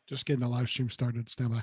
Just getting the live stream started. Stand by.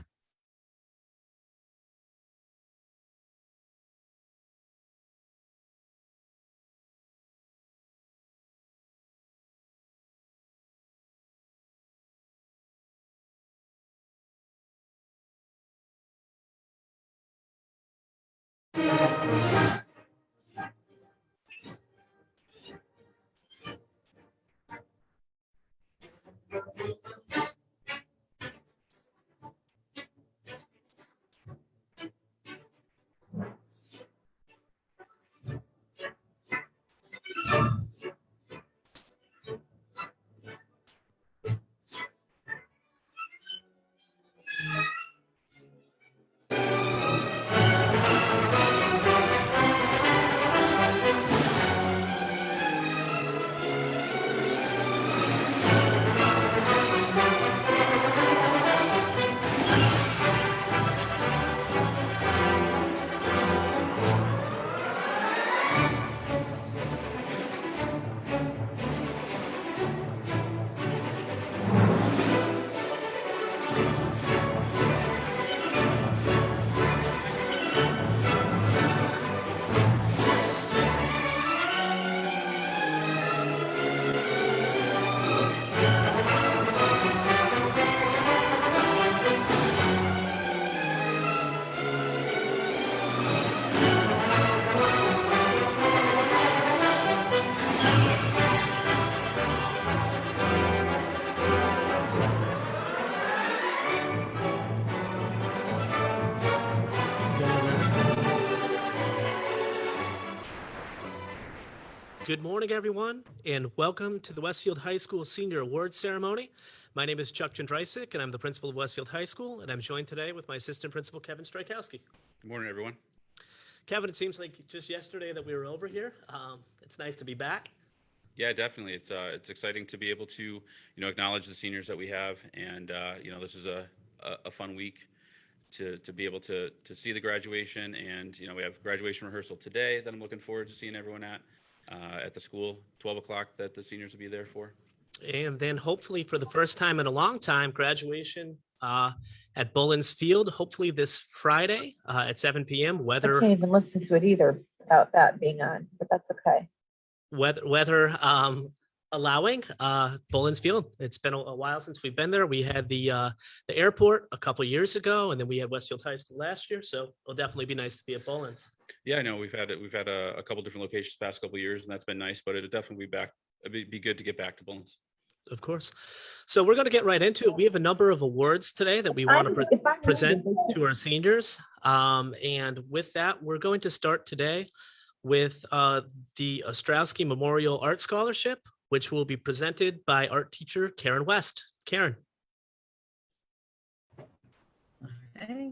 Good morning, everyone, and welcome to the Westfield High School Senior Awards Ceremony. My name is Chuck Jędrysik, and I'm the principal of Westfield High School, and I'm joined today with my assistant principal, Kevin Strykowski. Good morning, everyone. Kevin, it seems like just yesterday that we were over here. It's nice to be back. Yeah, definitely. It's exciting to be able to acknowledge the seniors that we have, and this is a fun week to be able to see the graduation, and we have graduation rehearsal today that I'm looking forward to seeing everyone at the school, 12 o'clock that the seniors will be there for. And then hopefully for the first time in a long time, graduation at Bullens Field, hopefully this Friday at 7 p.m. I Weather can't even listen to it either without that being on, but that's okay. weather allowing, Bullens Field. It's been a while since we've been there. We had the airport a couple years ago, and then we had Westfield High School last year. So it'll definitely be nice to be at Bullens. Yeah, I know we've had a couple different locations the past couple of years, and that's been nice. But it'll definitely be back. It'd be good to get back to Bullens. Of course. So we're going to get right into it. We have a number of awards today that we want to present to our seniors. And with that, we're going to start today with the Ostrowski Memorial Art Scholarship, which will be presented by art teacher Karen West. Karen. Okay.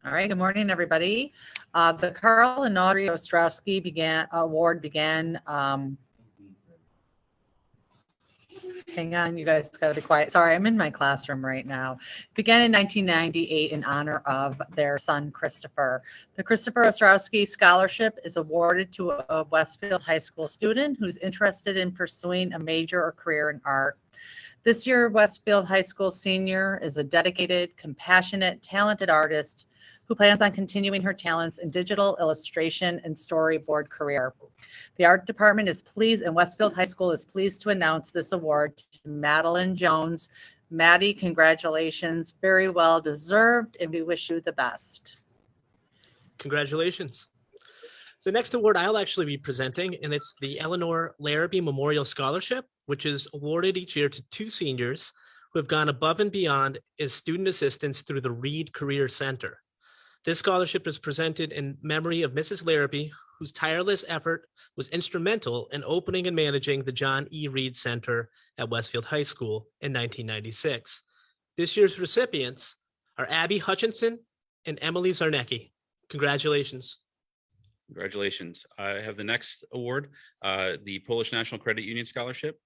All right. Good morning, everybody. The Carl and Audrey Ostrowski Award began. Hang on, you guys got to be quiet. Sorry, I'm in my classroom right now. Began in 1998 in honor of their son, Christopher. The Christopher Ostrowski Scholarship is awarded to a Westfield High School student who's interested in pursuing a major or career in art. This year, Westfield High School senior is a dedicated, compassionate, talented artist who plans on continuing her talents in digital illustration and storyboard career. The art department is pleased, and Westfield High School is pleased to announce this award to Madeline Jones. Maddie, congratulations. Very well deserved, and we wish you the best. Congratulations. The next award I'll actually be presenting, and it's the Eleanor Larrabee Memorial Scholarship, which is awarded each year to two seniors who have gone above and beyond as student assistants through the Reed Career Center. This scholarship is presented in memory of Mrs. Larrabee, whose tireless effort was instrumental in opening and managing the John E. Reed Center at Westfield High School in 1996. This year's recipients are Abby Hutchinson and Emily Zarnecki. Congratulations. Congratulations. I have the next award, the Polish National Credit Union Scholarship.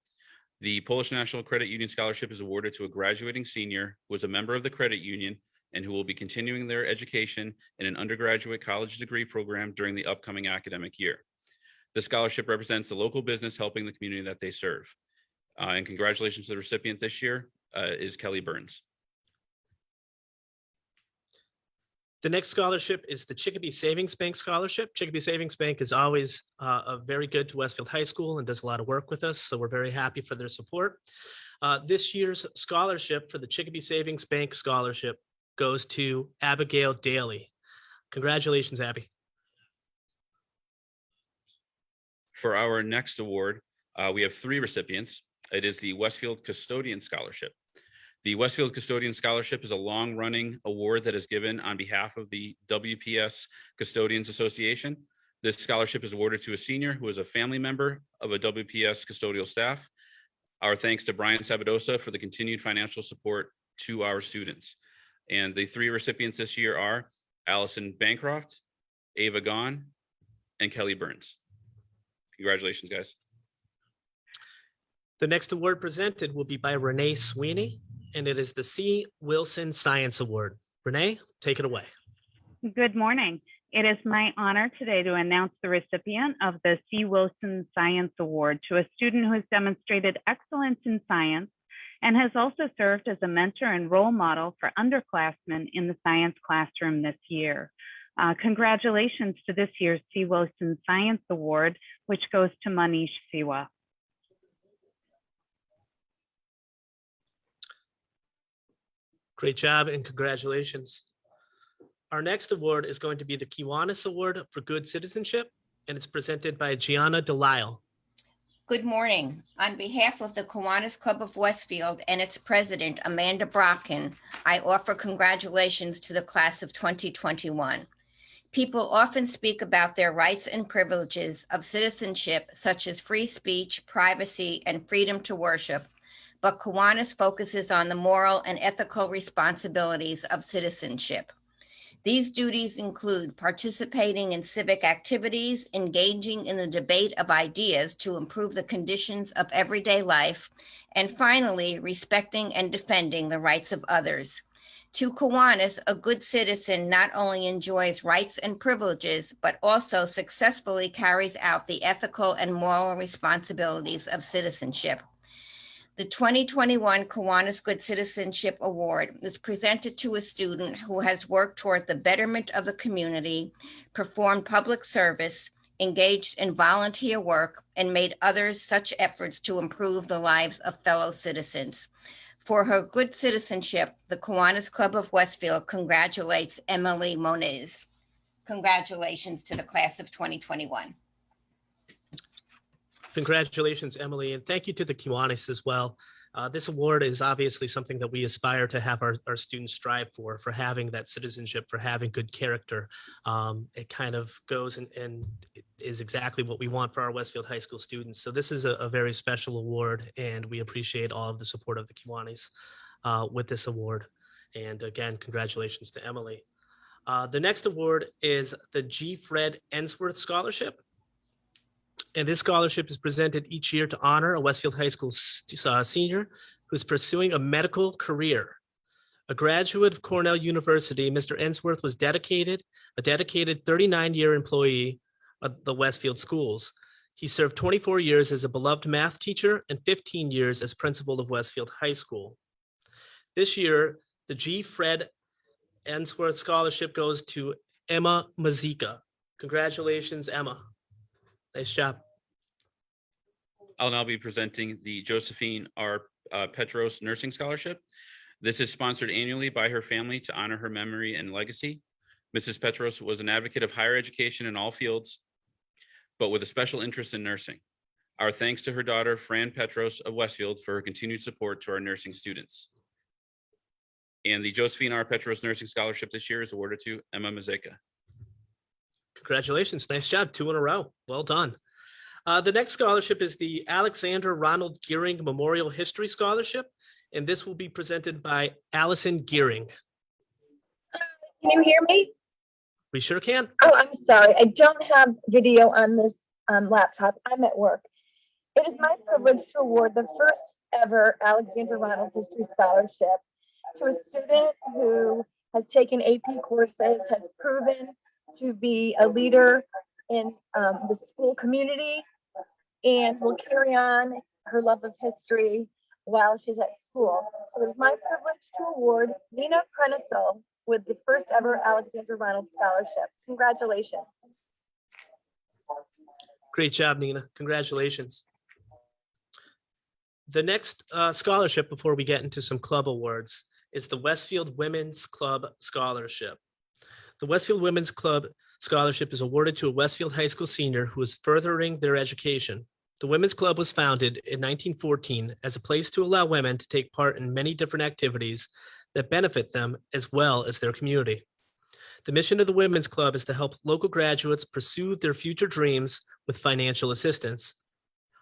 The Polish National Credit Union Scholarship is awarded to a graduating senior who was a member of the credit union and who will be continuing their education in an undergraduate college degree program during the upcoming academic year. The scholarship represents the local business helping the community that they serve. And congratulations to the recipient this year is Kelly Burns. The next scholarship is the Chicopee Savings Bank Scholarship. Chicopee Savings Bank is always very good to Westfield High School and does a lot of work with us, so we're very happy for their support. This year's scholarship for the Chicopee Savings Bank Scholarship goes to Abigail Daly. Congratulations, Abby. For our next award, we have 3 recipients. It is the Westfield Custodian Scholarship. The Westfield Custodian Scholarship is a long-running award that is given on behalf of the WPS Custodians Association. This scholarship is awarded to a senior who is a family member of a WPS custodial staff. Our thanks to Brian Sabadosa for the continued financial support to our students. And the 3 recipients this year are Allison Bancroft, Ava Gahn, and Kelly Burns. Congratulations, guys. The next award presented will be by Renee Sweeney, and it is the C. Wilson Science Award. Renee, take it away. Good morning. It is my honor today to announce the recipient of the C. Wilson Science Award to a student who has demonstrated excellence in science and has also served as a mentor and role model for underclassmen in the science classroom this year. Congratulations to this year's C. Wilson Science Award, which goes to Manish Siwa. Great job and congratulations. Our next award is going to be the Kiwanis Award for Good Citizenship, and it's presented by Gianna Delisle. Good morning. On behalf of the Kiwanis Club of Westfield and its president, Amanda Brocken, I offer congratulations to the class of 2021. People often speak about their rights and privileges of citizenship, such as free speech, privacy, and freedom to worship, but Kiwanis focuses on the moral and ethical responsibilities of citizenship. These duties include participating in civic activities, engaging in the debate of ideas to improve the conditions of everyday life, and finally, respecting and defending the rights of others. To Kiwanis, a good citizen not only enjoys rights and privileges, but also successfully carries out the ethical and moral responsibilities of citizenship. The 2021 Kiwanis Good Citizenship Award is presented to a student who has worked toward the betterment of the community, performed public service, engaged in volunteer work, and made others such efforts to improve the lives of fellow citizens. For her good citizenship, the Kiwanis Club of Westfield congratulates Emily Moniz. Congratulations to the class of 2021. Congratulations, Emily, and thank you to the Kiwanis as well. This award is obviously something that we aspire to have our students strive for having that citizenship, for having good character. It kind of goes and is exactly what we want for our Westfield High School students. So this is a very special award, and we appreciate all of the support of the Kiwanis with this award. And again, congratulations to Emily. The next award is the G. Fred Ensworth Scholarship. And this scholarship is presented each year to honor a Westfield High School senior who's pursuing a medical career. A graduate of Cornell University, Mr. Ensworth was a dedicated 39-year employee of the Westfield schools. He served 24 years as a beloved math teacher and 15 years as principal of Westfield High School. This year, the G. Fred Ensworth Scholarship goes to Emma Mazika. Congratulations, Emma. Nice job. I'll now be presenting the Josephine R. Petros Nursing Scholarship. This is sponsored annually by her family to honor her memory and legacy. Mrs. Petros was an advocate of higher education in all fields, but with a special interest in nursing. Our thanks to her daughter, Fran Petros of Westfield, for her continued support to our nursing students. And the Josephine R. Petros Nursing Scholarship this year is awarded to Emma Mazeka. Congratulations. Nice job. 2 in a row. Well done. The next scholarship is the Alexander Ronald Gearing Memorial History Scholarship, and this will be presented by Allison Gearing. Can you hear me? We sure can. Oh, I'm sorry. I don't have video on this laptop. I'm at work. It is my privilege to award the first ever Alexander Ronald History Scholarship to a student who has taken AP courses, has proven to be a leader in the school community, and will carry on her love of history while she's at school. So it is my privilege to award Nina Prenisel with the first ever Alexander Ronald Scholarship. Congratulations. Great job, Nina. Congratulations. The next scholarship before we get into some club awards is the Westfield Women's Club Scholarship. The Westfield Women's Club Scholarship is awarded to a Westfield High School senior who is furthering their education. The Women's Club was founded in 1914 as a place to allow women to take part in many different activities that benefit them as well as their community. The mission of the Women's Club is to help local graduates pursue their future dreams with financial assistance.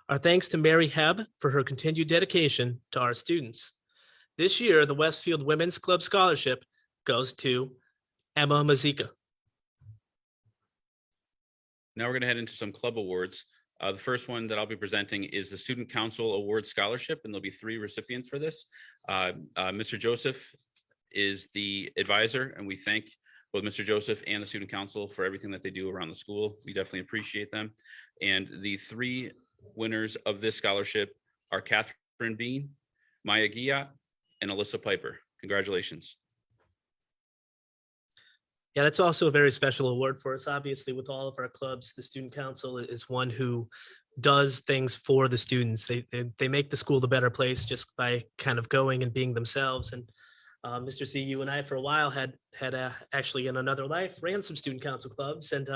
Our thanks to Mary Hebb for her continued dedication to our students. This year, the Westfield Women's Club Scholarship goes to Emma Mazika. Now we're going to head into some club awards. The first one that I'll be presenting is the Student Council Award Scholarship, and there'll be 3 recipients for this. Mr. Joseph is the advisor, and we thank both Mr. Joseph and the Student Council for everything that they do around the school. We definitely appreciate them. And the 3 winners of this scholarship are Catherine Bean, Maya Gia, and Alyssa Piper. Congratulations. Yeah, that's also a very special award for us. Obviously, with all of our clubs, the Student Council is one who does things for the students. They make the school the better place just by kind of going and being themselves. And Mr. Z, you and I for a while had actually in another life ran some Student Council clubs, and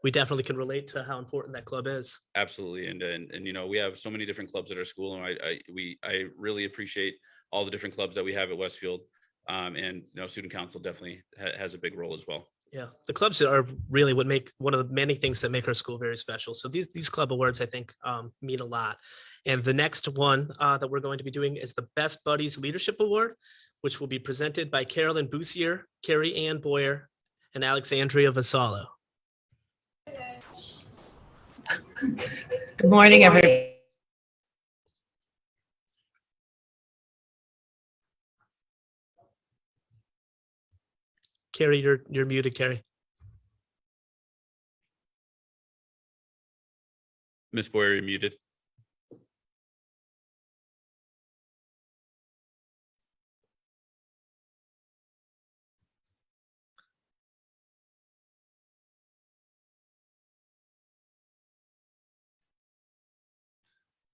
we definitely can relate to how important that club is. Absolutely. And you know, we have so many different clubs at our school, and I really appreciate all the different clubs that we have at Westfield. And you know, Student Council definitely has a big role as well. Yeah, the clubs are really what make one of the many things that make our school very special. So these club awards, I think, mean a lot. And the next one that we're going to be doing is the Best Buddies Leadership Award, which will be presented by Carolyn Boussier, Carrie Ann Boyer, and Alexandria Vassallo. Good morning, everybody. Carrie, you're muted, Carrie. Ms. Boyer, you're muted.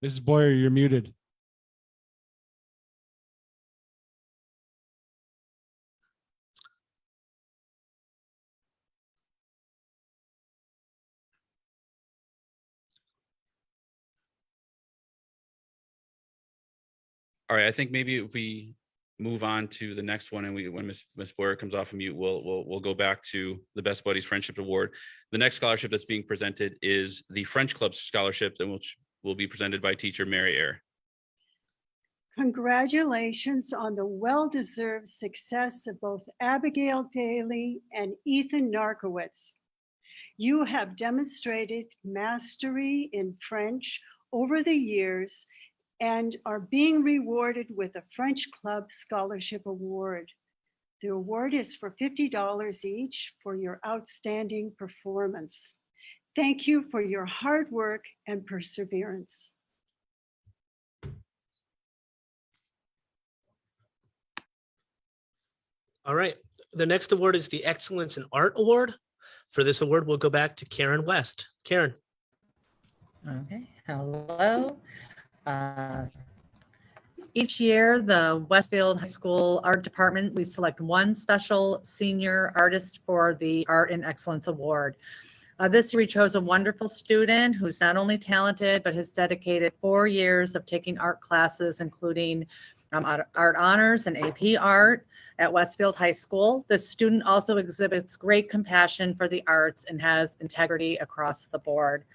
Mrs. Boyer, you're muted. All right, I think maybe if we move on to the next one, and when Ms. Boyer comes off of mute, we'll go back to the Best Buddies Friendship Award. The next scholarship that's being presented is the French Club Scholarship, and which will be presented by teacher Mary Eyre. Congratulations on the well-deserved success of both Abigail Daly and Ethan Narkowitz. You have demonstrated mastery in French over the years and are being rewarded with a French Club Scholarship Award. The award is for $50 each for your outstanding performance. Thank you for your hard work and perseverance. All right, the next award is the Excellence in Art Award. For this award, we'll go back to Karen West. Karen. Okay, hello. Each year, the Westfield High School Art Department, we select one special senior artist for the Art and Excellence Award. This year, we chose a wonderful student who's not only talented, but has dedicated 4 years of taking art classes, including art honors and AP art at Westfield High School. The student also exhibits great compassion for the arts and has integrity across the board.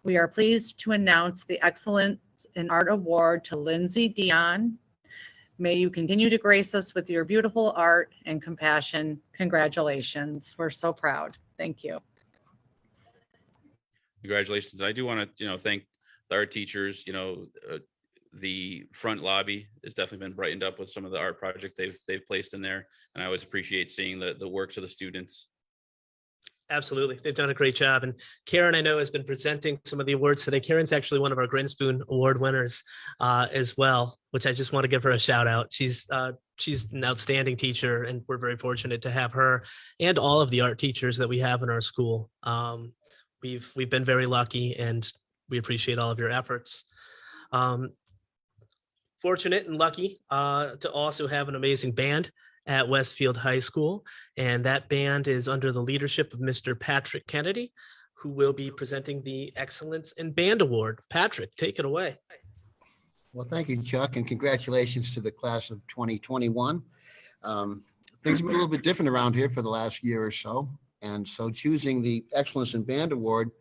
We are pleased to announce the Excellence in Art Award to Lindsay Dion. May you continue to grace us with your beautiful art and compassion. Congratulations. We're so proud. Thank you. Congratulations. I do want to, thank the art teachers. The front lobby has definitely been brightened up with some of the art project they've placed in there. And I always appreciate seeing the works of the students. Absolutely. They've done a great job. And Karen, I know, has been presenting some of the awards today. Karen's actually one of our Grinspoon Award winners as well, which I just want to give her a shout out. She's she's an outstanding teacher, and we're very fortunate to have her and all of the art teachers that we have in our school. We've been very lucky, and we appreciate all of your efforts. Fortunate and lucky to also have an amazing band at Westfield High School, and that band is under the leadership of Mr. Patrick Kennedy, who will be presenting the Excellence in Band Award. Patrick, take it away. Well, thank you, Chuck, and congratulations to the class of 2021. Things have been a little bit different around here for the last year or so. And so choosing the Excellence in Band Award,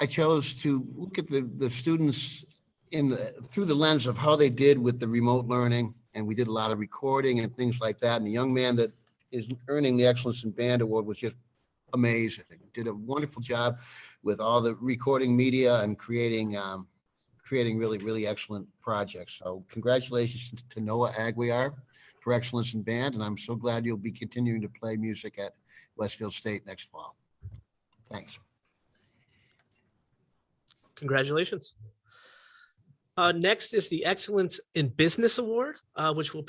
I chose to look at the students through the lens of how they did with the remote learning. And we did a lot of recording and things like that. And the young man that is earning the Excellence in Band Award was just amazing. Did a wonderful job with all the recording media and creating really, really excellent projects. So congratulations to Noah Aguiar for Excellence in Band. And I'm so glad you'll be continuing to play music at Westfield State next fall. Thanks. Congratulations. Next is the Excellence in Business Award, which will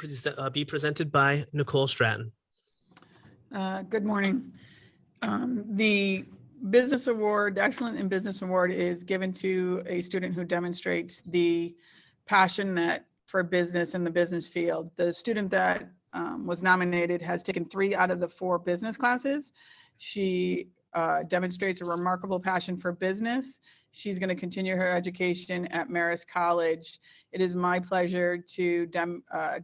be presented by Nicole Stratton. Good morning. The Business Award, the Excellent in Business Award, is given to a student who demonstrates the passion for business in the business field. The student that was nominated has taken 3 out of the 4 business classes. She demonstrates a remarkable passion for business. She's going to continue her education at Marist College. It is my pleasure to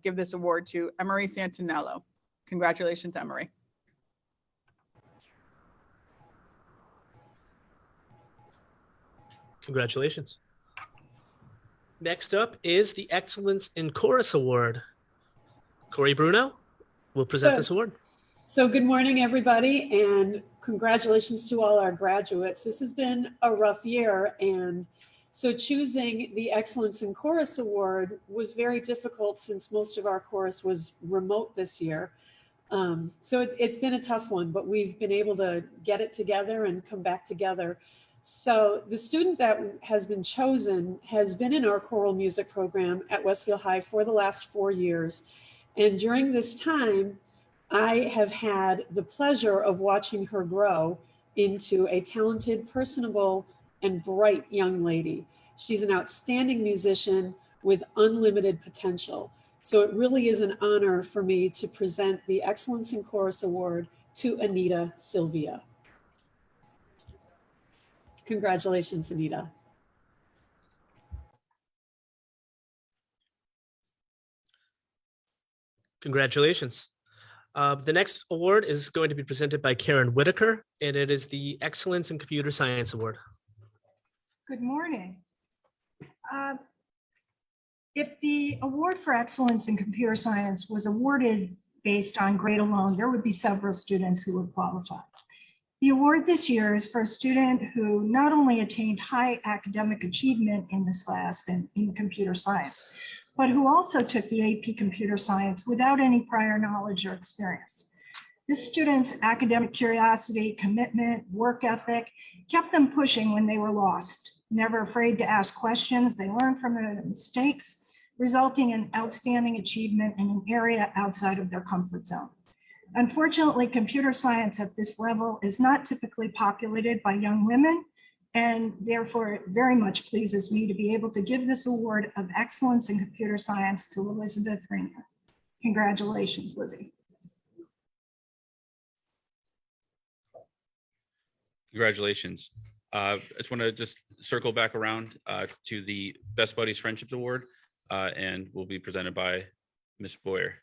give this award to Emery Santinello. Congratulations, Emery. Congratulations. Next up is the Excellence in Chorus Award. Corey Bruno will present this award. So good morning, everybody, and congratulations to all our graduates. This has been a rough year, and so choosing the Excellence in Chorus Award was very difficult since most of our chorus was remote this year. So it's been a tough one, but we've been able to get it together and come back together. So the student that has been chosen has been in our choral music program at Westfield High for the last 4 years. And during this time, I have had the pleasure of watching her grow into a talented, personable, and bright young lady. She's an outstanding musician with unlimited potential. So it really is an honor for me to present the Excellence in Chorus Award to Anita Sylvia. Congratulations, Anita. Congratulations. The next award is going to be presented by Karen Whitaker, and it is the Excellence in Computer Science Award. Good morning. If the award for excellence in computer science was awarded based on grade alone, there would be several students who would qualify. The award this year is for a student who not only attained high academic achievement in this class and in computer science, but who also took the AP Computer Science without any prior knowledge or experience. This student's academic curiosity, commitment, work ethic kept them pushing when they were lost. Never afraid to ask questions, they learned from their mistakes, resulting in outstanding achievement in an area outside of their comfort zone. Unfortunately, computer science at this level is not typically populated by young women, and therefore it very much pleases me to be able to give this award of excellence in computer science to Elizabeth Ringer. Congratulations, Lizzie. Congratulations. I just want to circle back around to the Best Buddies Friendships Award, and will be presented by Ms. Boyer.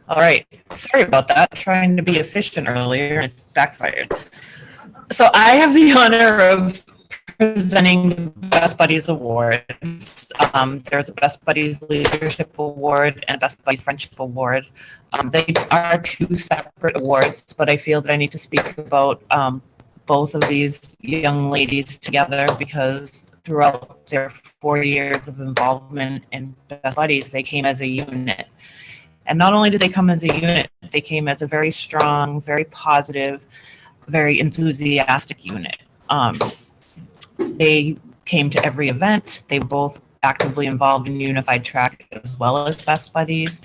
All right, sorry about that. Trying to be efficient earlier and backfired. So I have the honor of presenting the Best Buddies Awards. There's a Best Buddies Leadership Award and a Best Buddies Friendship Award. They are 2 separate awards, but I feel that I need to speak about both of these young ladies together because throughout their 4 years of involvement in Best Buddies, they came as a unit. And not only did they come as a unit, they came as a very strong, very positive, very enthusiastic unit. They came to every event. They both actively involved in Unified Track as well as Best Buddies.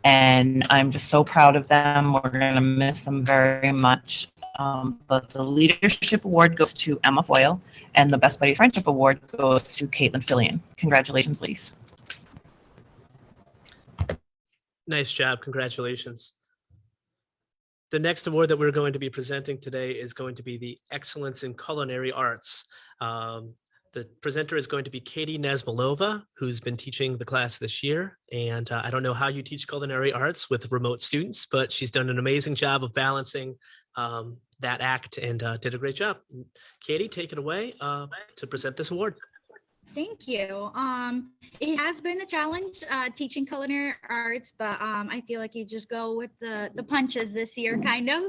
And I'm just so proud of them. We're going to miss them very much. But the Leadership Award goes to Emma Foyle, and the Best Buddies Friendship Award goes to Caitlin Fillion. Congratulations, Lise. Nice job. Congratulations. The next award that we're going to be presenting today is going to be the Excellence in Culinary Arts. The presenter is going to be Katie Nesmalova, who's been teaching the class this year. And I don't know how you teach culinary arts with remote students, but she's done an amazing job of balancing that act and did a great job. Katie, take it away to present this award. Thank you. It has been a challenge teaching culinary arts, but I feel like you just go with the punches this year, kind of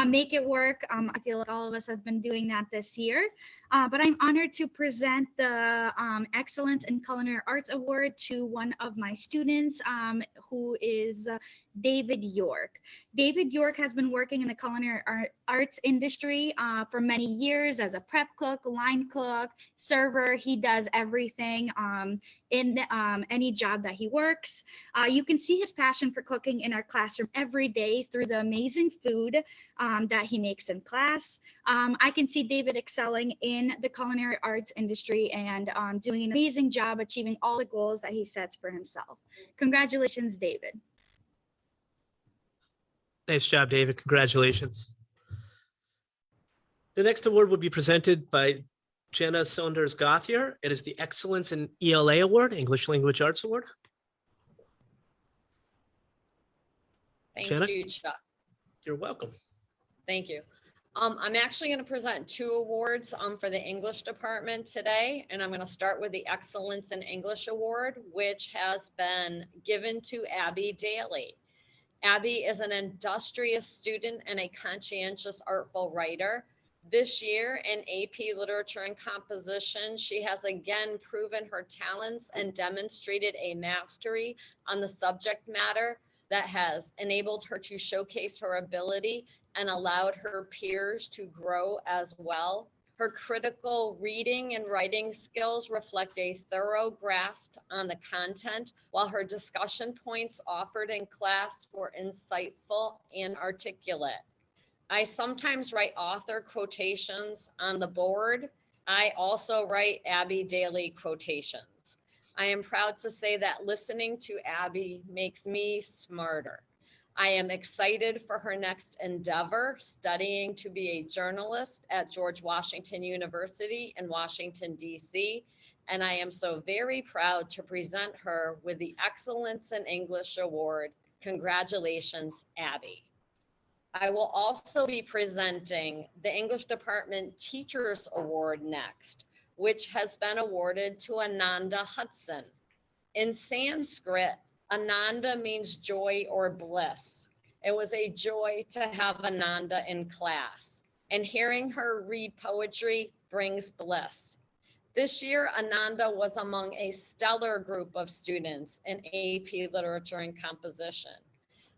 make it work. I feel like all of us have been doing that this year. But I'm honored to present the Excellence in Culinary Arts Award to one of my students, who is David York. David York has been working in the culinary arts industry for many years as a prep cook, line cook, server. He does everything in any job that he works. You can see his passion for cooking in our classroom every day through the amazing food that he makes in class. I can see David excelling in the culinary arts industry and doing an amazing job achieving all the goals that he sets for himself. Congratulations, David. Nice job, David. Congratulations. The next award will be presented by Jenna Saunders Gauthier. It is the Excellence in ELA Award, English Language Arts Award. Thank Jenna? you, Chuck. You're welcome. Thank you. I'm actually going to present 2 awards for the English department today, and I'm going to start with the Excellence in English Award, which has been given to Abby Daly. Abby is an industrious student and a conscientious, artful writer. This year in AP Literature and Composition, she has again proven her talents and demonstrated a mastery on the subject matter that has enabled her to showcase her ability and allowed her peers to grow as well. Her critical reading and writing skills reflect a thorough grasp on the content, while her discussion points offered in class were insightful and articulate. I sometimes write author quotations on the board. I also write Abby Daly quotations. I am proud to say that listening to Abby makes me smarter. I am excited for her next endeavor, studying to be a journalist at George Washington University in Washington, D.C., and I am so very proud to present her with the Excellence in English Award. Congratulations, Abby. I will also be presenting the English Department Teachers Award next, which has been awarded to Ananda Hudson. In Sanskrit, Ananda means joy or bliss. It was a joy to have Ananda in class, and hearing her read poetry brings bliss. This year, Ananda was among a stellar group of students in AP Literature and Composition.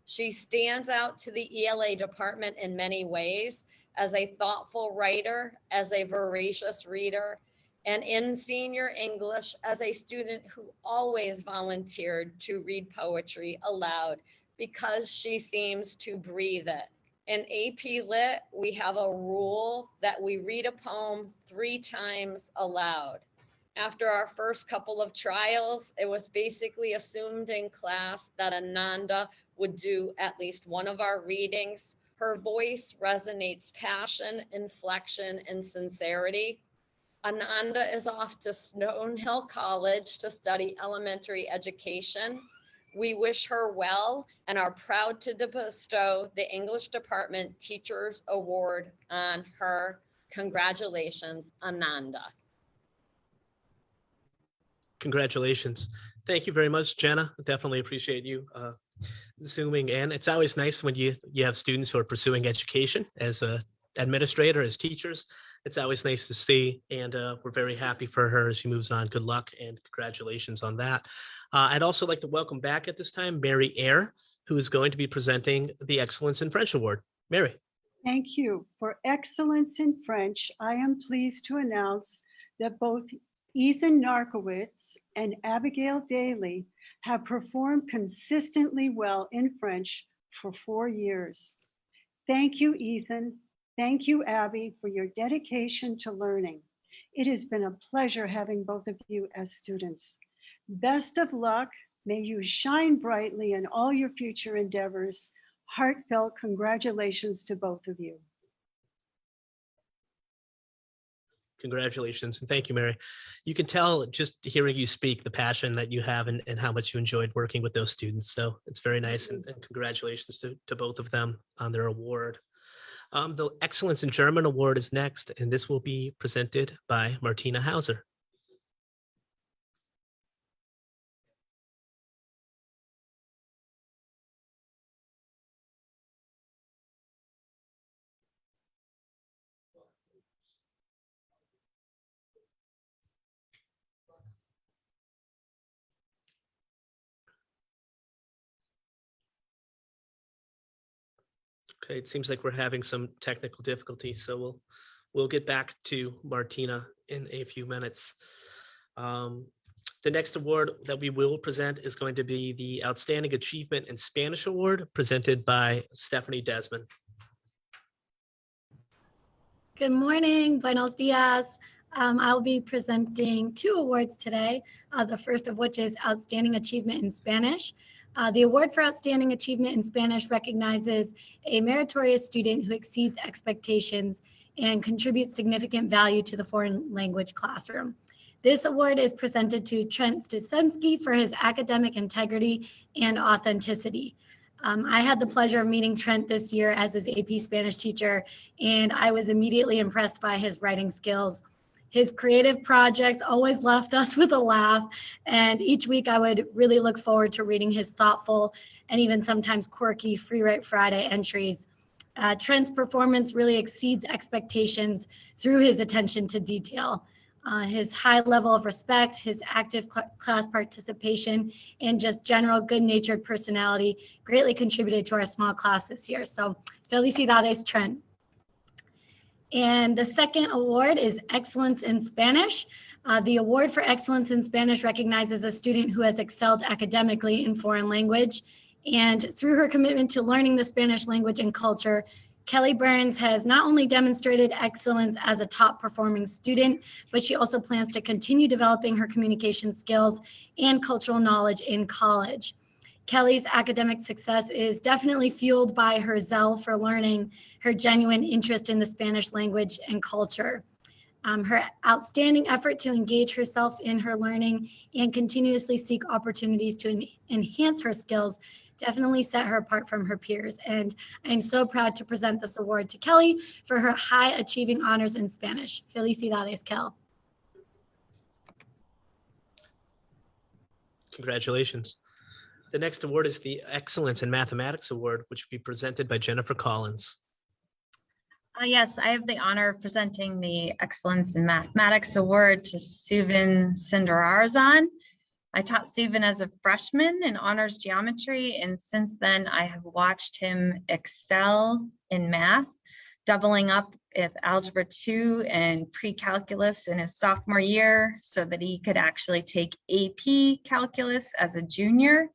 She stands out to the ELA department in many ways as a thoughtful writer, as a voracious reader, and in senior English as a student who always volunteered to read poetry aloud because she seems to breathe it. In AP Lit, we have a rule that we read a poem 3 times aloud. After our first couple of trials, it was basically assumed in class that Ananda would do at least one of our readings. Her voice resonates passion, inflection, and sincerity. Ananda is off to Stonehill College to study elementary education. We wish her well and are proud to bestow the English Department Teachers Award on her. Congratulations, Ananda. Congratulations. Thank you very much, Jenna. Definitely appreciate you zooming in. It's always nice when you have students who are pursuing education as a administrator, as teachers. It's always nice to see, and we're very happy for her as she moves on. Good luck and congratulations on that. I'd also like to welcome back at this time Mary Eyre, who is going to be presenting the Excellence in French Award. Mary. Thank you. For excellence in French, I am pleased to announce that both Ethan Narkowitz and Abigail Daly have performed consistently well in French for 4 years. Thank you, Ethan. Thank you, Abby, for your dedication to learning. It has been a pleasure having both of you as students. Best of luck. May you shine brightly in all your future endeavors. Heartfelt congratulations to both of you. Congratulations and thank you, Mary. You can tell just hearing you speak the passion that you have and how much you enjoyed working with those students. So it's very nice and congratulations to both of them on their award. The Excellence in German Award is next, and this will be presented by Martina Hauser. Okay, it seems like we're having some technical difficulties, so we'll get back to Martina in a few minutes. The next award that we will present is going to be the Outstanding Achievement in Spanish Award presented by Stephanie Desmond. Good morning, buenos dias. I'll be presenting 2 awards today, the first of which is Outstanding Achievement in Spanish. The award for Outstanding Achievement in Spanish recognizes a meritorious student who exceeds expectations and contributes significant value to the foreign language classroom. This award is presented to Trent Stusensky for his academic integrity and authenticity. I had the pleasure of meeting Trent this year as his AP Spanish teacher, and I was immediately impressed by his writing skills. His creative projects always left us with a laugh, and each week I would really look forward to reading his thoughtful and even sometimes quirky Free Write Friday entries. Trent's performance really exceeds expectations through his attention to detail. His high level of respect, his active class participation, and just general good-natured personality greatly contributed to our small class this year. So felicidades, Trent. And the second award is Excellence in Spanish. The award for Excellence in Spanish recognizes a student who has excelled academically in foreign language. And through her commitment to learning the Spanish language and culture, Kelly Burns has not only demonstrated excellence as a top performing student, but she also plans to continue developing her communication skills and cultural knowledge in college. Kelly's academic success is definitely fueled by her zeal for learning, her genuine interest in the Spanish language and culture. Her outstanding effort to engage herself in her learning and continuously seek opportunities to enhance her skills definitely set her apart from her peers. And I'm so proud to present this award to Kelly for her high achieving honors in Spanish. Felicidades, Kel. Congratulations. The next award is the Excellence in Mathematics Award, which will be presented by Jennifer Collins. Yes, I have the honor of presenting the Excellence in Mathematics Award to Suvin Sindararzan. I taught Suvin as a freshman in honors geometry, and since then I have watched him excel in math, doubling up with Algebra 2 and pre-calculus in his sophomore year so that he could actually take AP Calculus as a junior.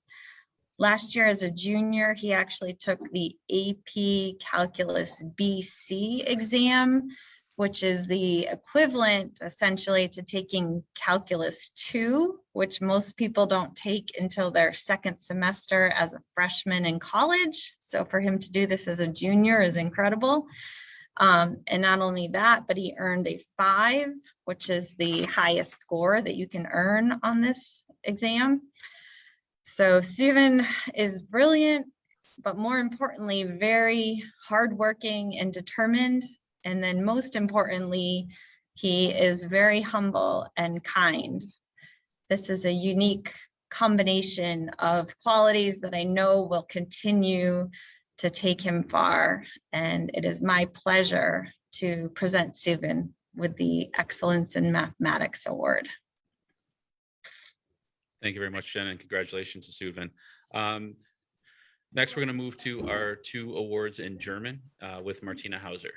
Last year as a junior, he actually took the AP Calculus BC exam, which is the equivalent essentially to taking Calculus 2, which most people don't take until their second semester as a freshman in college. So for him to do this as a junior is incredible. And not only that, but he earned a 5, which is the highest score that you can earn on this exam. So Suvin is brilliant, but more importantly, very hardworking and determined. And then most importantly, he is very humble and kind. This is a unique combination of qualities that I know will continue to take him far. And it is my pleasure to present Suvin with the Excellence in Mathematics Award. Thank you very much, Jen, and congratulations to Suvin. Next, we're going to move to our 2 awards in German with Martina Hauser.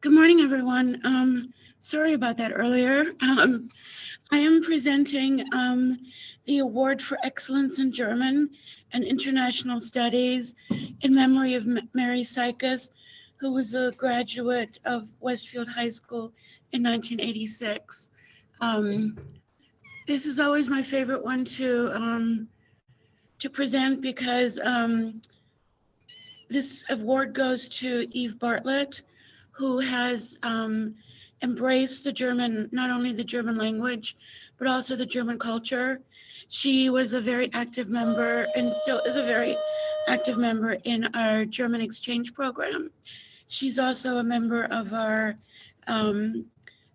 Good morning, everyone. Sorry about that earlier. I am presenting the Award for Excellence in German and International Studies in memory of Mary Sykes, who was a graduate of Westfield High School in 1986. This is always my favorite one to present because this award goes to Eve Bartlett, who has embraced the German, not only the German language, but also the German culture. She was a very active member and still is a very active member in our German exchange program. She's also a member of our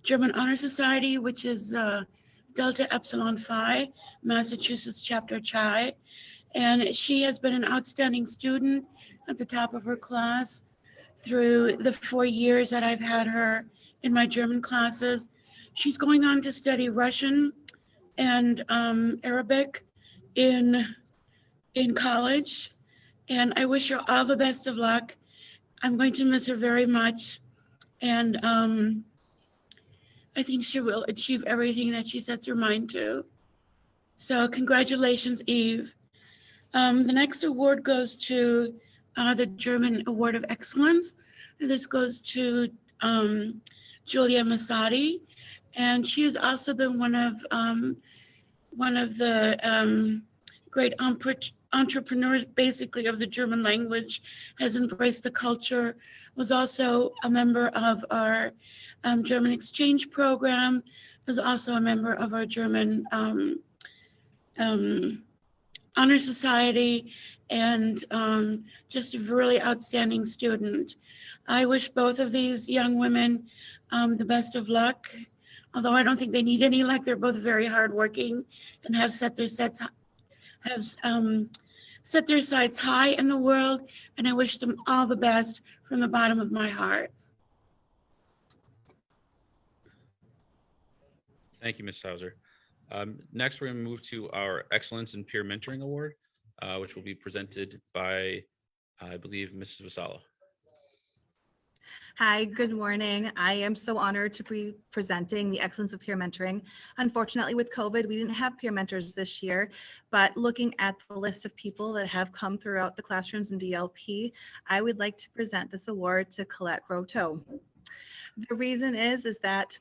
German Honor Society, which is Delta Epsilon Phi, Massachusetts Chapter Chi. And she has been an outstanding student at the top of her class through the 4 years that I've had her in my German classes. She's going on to study Russian and Arabic in college. And I wish her all the best of luck. I'm going to miss her very much. And I think she will achieve everything that she sets her mind to. So congratulations, Eve. The next award goes to the German Award of Excellence. This goes to Julia Masadi, and she has also been one of the great entrepreneurs, basically, of the German language, has embraced the culture, was also a member of our German exchange program, was also a member of our German Honor Society, and just a really outstanding student. I wish both of these young women the best of luck, although I don't think they need any luck. They're both very hardworking and have set their sights high in the world, and I wish them all the best from the bottom of my heart. Thank you, Ms. Hauser. Next, we're going to move to our Excellence in Peer Mentoring Award, which will be presented by, I believe, Mrs. Vassallo. Hi, good morning. I am so honored to be presenting the Excellence of Peer Mentoring. Unfortunately, with COVID, we didn't have peer mentors this year, but looking at the list of people that have come throughout the classrooms in DLP, I would like to present this award to Colette Roto. The reason is that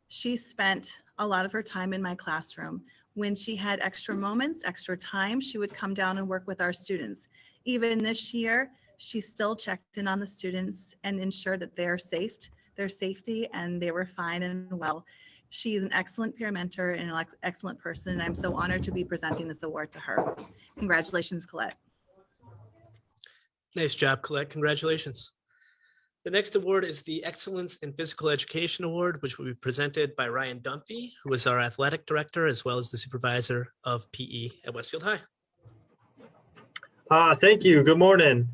she spent a lot of her time in my classroom. When she had extra moments, extra time, she would come down and work with our students. Even this year, she still checked in on the students and ensured that they're safe, their safety, and they were fine and well. She is an excellent peer mentor and an excellent person, and I'm so honored to be presenting this award to her. Congratulations, Colette. Nice job, Colette. Congratulations. The next award is the Excellence in Physical Education Award, which will be presented by Ryan Dunphy, who is our athletic director, as well as the supervisor of PE at Westfield High. Thank you. Good morning.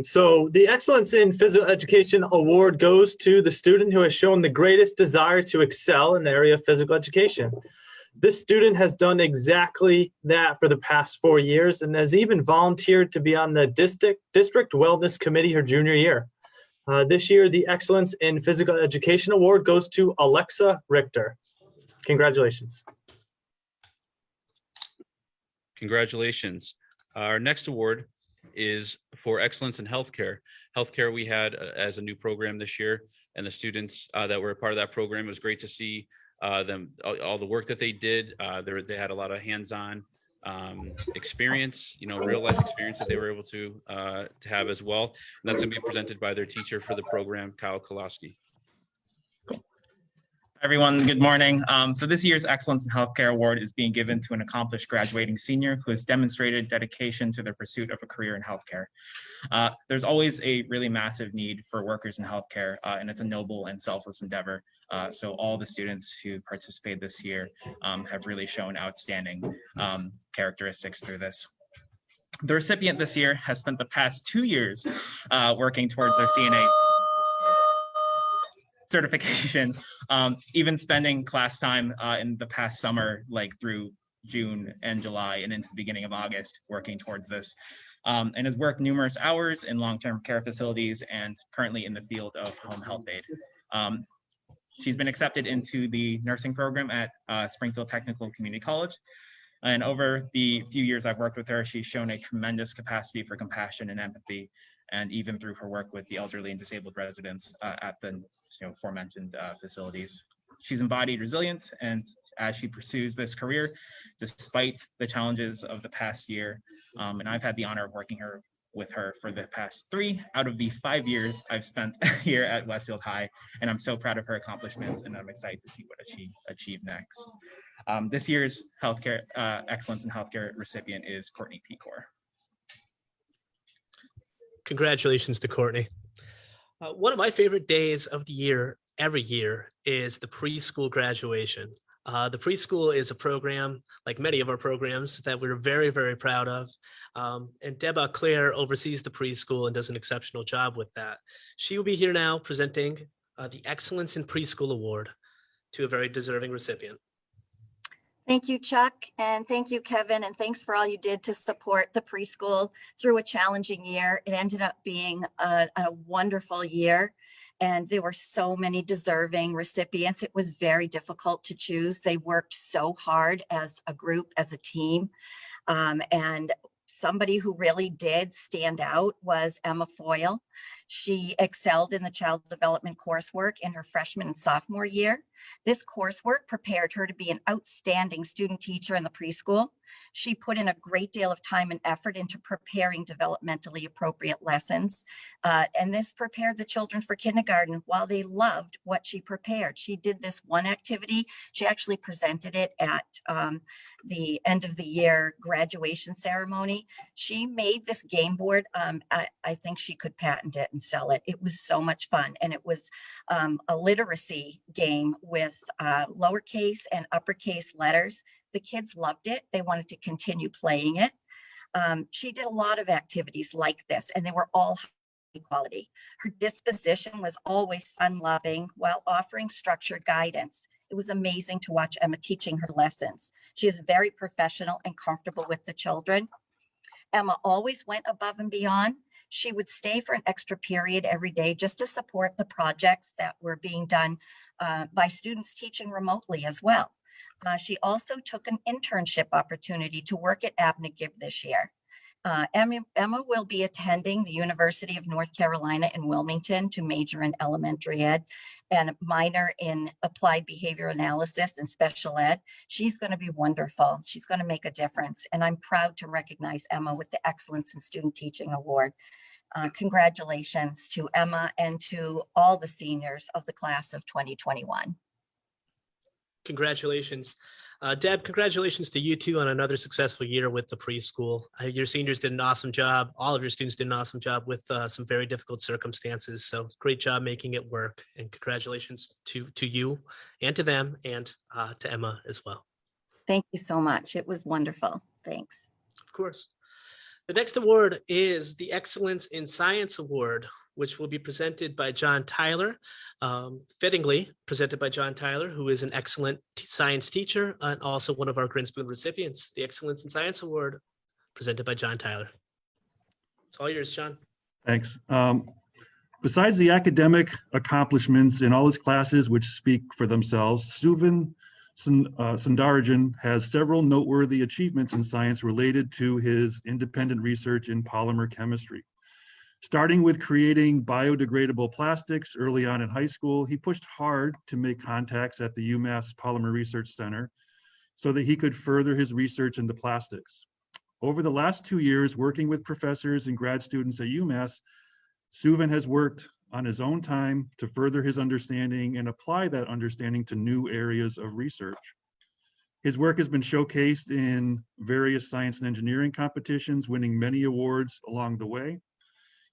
So the Excellence in Physical Education Award goes to the student who has shown the greatest desire to excel in the area of physical education. This student has done exactly that for the past 4 years and has even volunteered to be on the district wellness committee her junior year. This year, the Excellence in Physical Education Award goes to Alexa Richter. Congratulations. Congratulations. Our next award is for Excellence in Healthcare. Healthcare we had as a new program this year, and the students that were a part of that program, it was great to see them, all the work that they did. They had a lot of hands-on experience, real life experience that they were able to have as well. And that's going to be presented by their teacher for the program, Kyle Koloski. Everyone, good morning. So this year's Excellence in Healthcare Award is being given to an accomplished graduating senior who has demonstrated dedication to the pursuit of a career in healthcare. There's always a really massive need for workers in healthcare, and it's a noble and selfless endeavor. So all the students who participated this year have really shown outstanding characteristics through this. The recipient this year has spent the past 2 years working towards their CNA certification, even spending class time in the past summer, like through June and July and into the beginning of August, working towards this. And has worked numerous hours in long-term care facilities and currently in the field of home health aid. She's been accepted into the nursing program at Springfield Technical Community College. And over the few years I've worked with her, she's shown a tremendous capacity for compassion and empathy, and even through her work with the elderly and disabled residents at the aforementioned facilities. She's embodied resilience, and as she pursues this career, despite the challenges of the past year, and I've had the honor of working with her for the past 3 out of the 5 years I've spent here at Westfield High, and I'm so proud of her accomplishments, and I'm excited to see what she achieve next. This year's Healthcare Excellence in Healthcare recipient is Courtney Pecor. Congratulations to Courtney. One of my favorite days of the year, every year, is the preschool graduation. The preschool is a program, like many of our programs, that we're very, very proud of. And Deb Claire oversees the preschool and does an exceptional job with that. She will be here now presenting the Excellence in Preschool Award to a very deserving recipient. Thank you, Chuck, and thank you, Kevin, and thanks for all you did to support the preschool through a challenging year. It ended up being a wonderful year, and there were so many deserving recipients. It was very difficult to choose. They worked so hard as a group, as a team, and somebody who really did stand out was Emma Foyle. She excelled in the child development coursework in her freshman and sophomore year. This coursework prepared her to be an outstanding student teacher in the preschool. She put in a great deal of time and effort into preparing developmentally appropriate lessons. And this prepared the children for kindergarten while they loved what she prepared. She did this one activity. She actually presented it at the end of the year graduation ceremony. She made this game board. I think she could patent it and sell it. It was so much fun. And it was a literacy game with lowercase and uppercase letters. The kids loved it. They wanted to continue playing it. She did a lot of activities like this, and they were all high quality. Her disposition was always fun-loving while offering structured guidance. It was amazing to watch Emma teaching her lessons. She is very professional and comfortable with the children. Emma always went above and beyond. She would stay for an extra period every day just to support the projects that were being done by students teaching remotely as well. She also took an internship opportunity to work at Abnegib this year. Emma will be attending the University of North Carolina in Wilmington to major in elementary ed and minor in applied behavior analysis and special ed. She's going to be wonderful. She's going to make a difference. And I'm proud to recognize Emma with the Excellence in Student Teaching Award. Congratulations to Emma and to all the seniors of the class of 2021. Congratulations. Deb, congratulations to you too on another successful year with the preschool. Your seniors did an awesome job. All of your students did an awesome job with some very difficult circumstances. So great job making it work. And congratulations to you and to them and to Emma as well. Thank you so much. It was wonderful. Thanks. Of course. The next award is the Excellence in Science Award, which will be presented by John Tyler, fittingly presented by John Tyler, who is an excellent science teacher and also one of our Grinspoon recipients. The Excellence in Science Award presented by John Tyler. It's all yours, John. Thanks. Besides the academic accomplishments in all his classes, which speak for themselves, Suvan Sundararajan has several noteworthy achievements in science related to his independent research in polymer chemistry. Starting with creating biodegradable plastics early on in high school, he pushed hard to make contacts at the UMass Polymer Research Center so that he could further his research into plastics. Over the last 2 years, working with professors and grad students at UMass, Suvan has worked on his own time to further his understanding and apply that understanding to new areas of research. His work has been showcased in various science and engineering competitions, winning many awards along the way,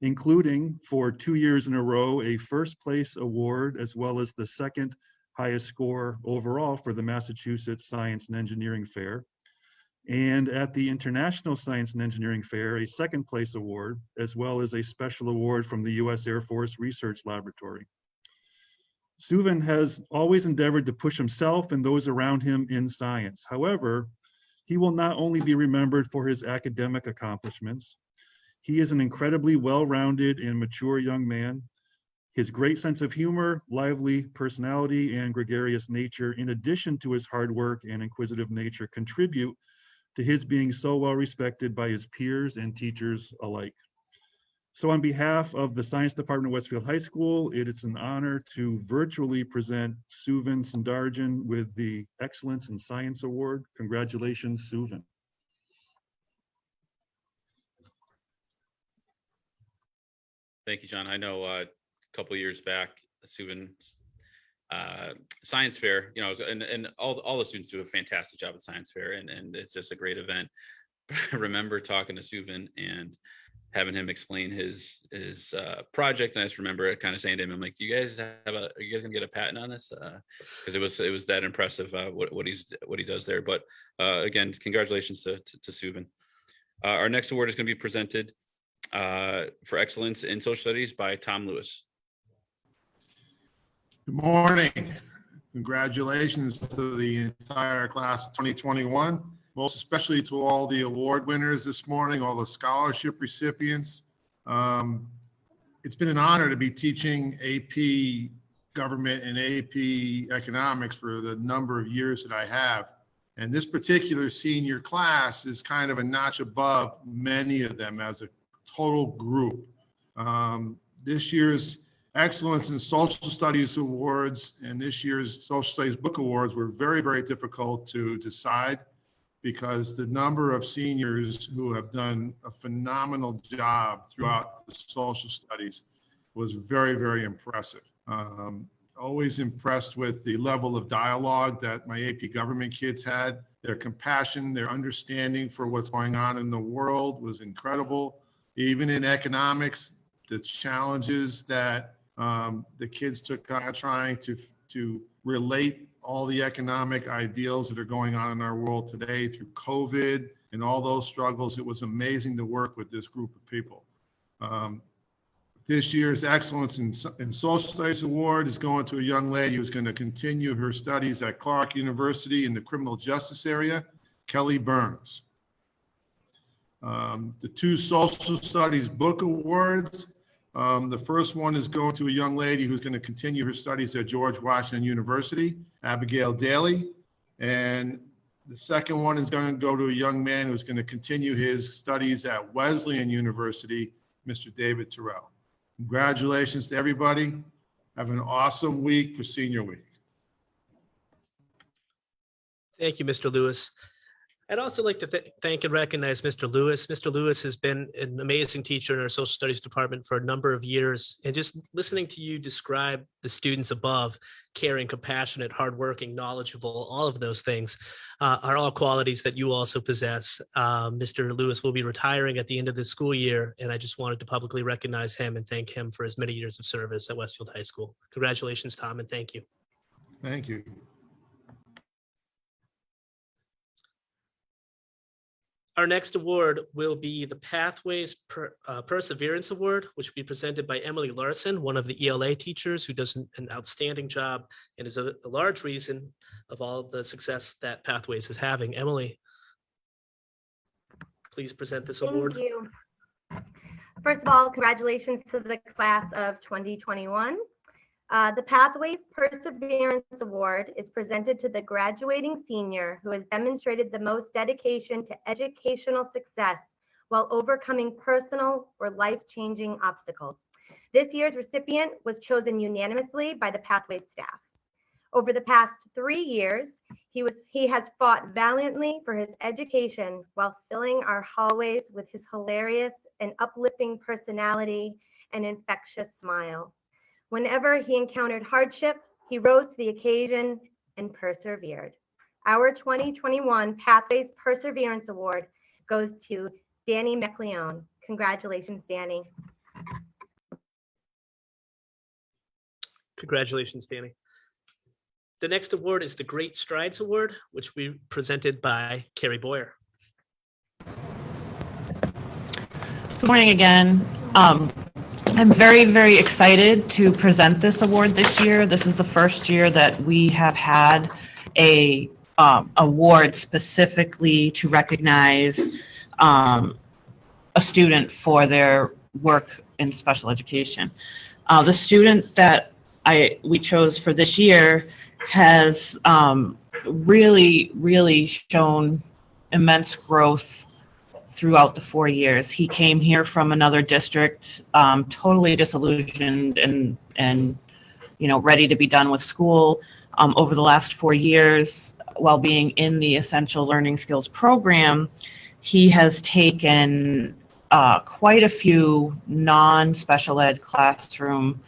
including for 2 years in a row, a first place award, as well as the second highest score overall for the Massachusetts Science and Engineering Fair. And at the International Science and Engineering Fair, a second place award, as well as a special award from the U.S. Air Force Research Laboratory. Suvin has always endeavored to push himself and those around him in science. However, he will not only be remembered for his academic accomplishments, he is an incredibly well-rounded and mature young man. His great sense of humor, lively personality, and gregarious nature, in addition to his hard work and inquisitive nature, contribute to his being so well respected by his peers and teachers alike. So on behalf of the Science Department of Westfield High School, it is an honor to virtually present Suvin Sundarjan with the Excellence in Science Award. Congratulations, Suvin. Thank you, John. I know a couple of years back, Suvin science fair, you know, and all the students do a fantastic job at science fair, and it's just a great event. I remember talking to Suvin and having him explain his project, and I just remember kind of saying to him, I'm like, are you guys gonna get a patent on this? Because it was that impressive what he does there. But again, congratulations to Suvin. Our next award is going to be presented for excellence in social studies by Tom Lewis. Good morning. Congratulations to the entire class of 2021, most especially to all the award winners this morning, all the scholarship recipients. It's been an honor to be teaching AP Government and AP Economics for the number of years that I have. And this particular senior class is kind of a notch above many of them as a total group. This year's Excellence in Social Studies Awards and this year's Social Studies Book Awards were very, very difficult to decide because the number of seniors who have done a phenomenal job throughout the social studies was very, very impressive. Always impressed with the level of dialogue that my AP Government kids had. Their compassion, their understanding for what's going on in the world was incredible. Even in economics, the challenges that the kids took on trying to relate all the economic ideals that are going on in our world today through COVID and all those struggles. It was amazing to work with this group of people. This year's Excellence in Social Studies Award is going to a young lady who's going to continue her studies at Clark University in the criminal justice area, Kelly Burns. The two Social Studies Book Awards, the first one is going to a young lady who's going to continue her studies at George Washington University, Abigail Daly. And the second one is going to go to a young man who's going to continue his studies at Wesleyan University, Mr. David Terrell. Congratulations to everybody. Have an awesome week for Senior Week. Thank you, Mr. Lewis. I'd also like to thank and recognize Mr. Lewis. Mr. Lewis has been an amazing teacher in our social studies department for a number of years. And just listening to you describe the students above, caring, compassionate, hardworking, knowledgeable, all of those things are all qualities that you also possess. Mr. Lewis will be retiring at the end of this school year, and I just wanted to publicly recognize him and thank him for his many years of service at Westfield High School. Congratulations, Tom, and thank you. Thank you. Our next award will be the Pathways Perseverance Award, which will be presented by Emily Larson, one of the ELA teachers who does an outstanding job and is a large reason of all of the success that Pathways is having. Emily, please present this award. Thank you. First of all, congratulations to the class of 2021. The Pathways Perseverance Award is presented to the graduating senior who has demonstrated the most dedication to educational success while overcoming personal or life-changing obstacles. This year's recipient was chosen unanimously by the Pathways staff. Over the past 3 years, he has fought valiantly for his education while filling our hallways with his hilarious and uplifting personality and infectious smile. Whenever he encountered hardship, he rose to the occasion and persevered. Our 2021 Pathways Perseverance Award goes to Danny McLeon. Congratulations, Danny. Congratulations, Danny. The next award is the Great Strides Award, which will be presented by Carrie Boyer. Good morning again. I'm very, very excited to present this award this year. This is the first year that we have had a award specifically to recognize a student for their work in special education. The student that we chose for this year has really shown immense growth throughout the 4 years. He came here from another district, totally disillusioned and ready to be done with school. Over the last 4 years, while being in the Essential Learning Skills program, he has taken quite a few non-special ed classroom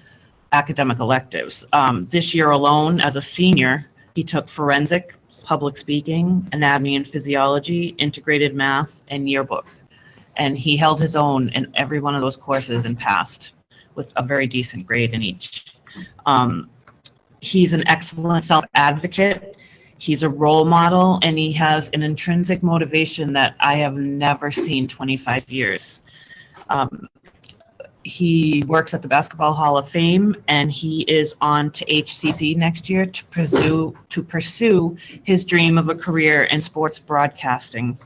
academic electives. This year alone, as a senior, he took forensic, public speaking, anatomy and physiology, integrated math, and yearbook. And he held his own in every one of those courses and passed with a very decent grade in each. He's an excellent self-advocate. He's a role model, and he has an intrinsic motivation that I have never seen 25 years. He works at the Basketball Hall of Fame, and he is on to HCC next year to pursue his dream of a career in sports broadcasting.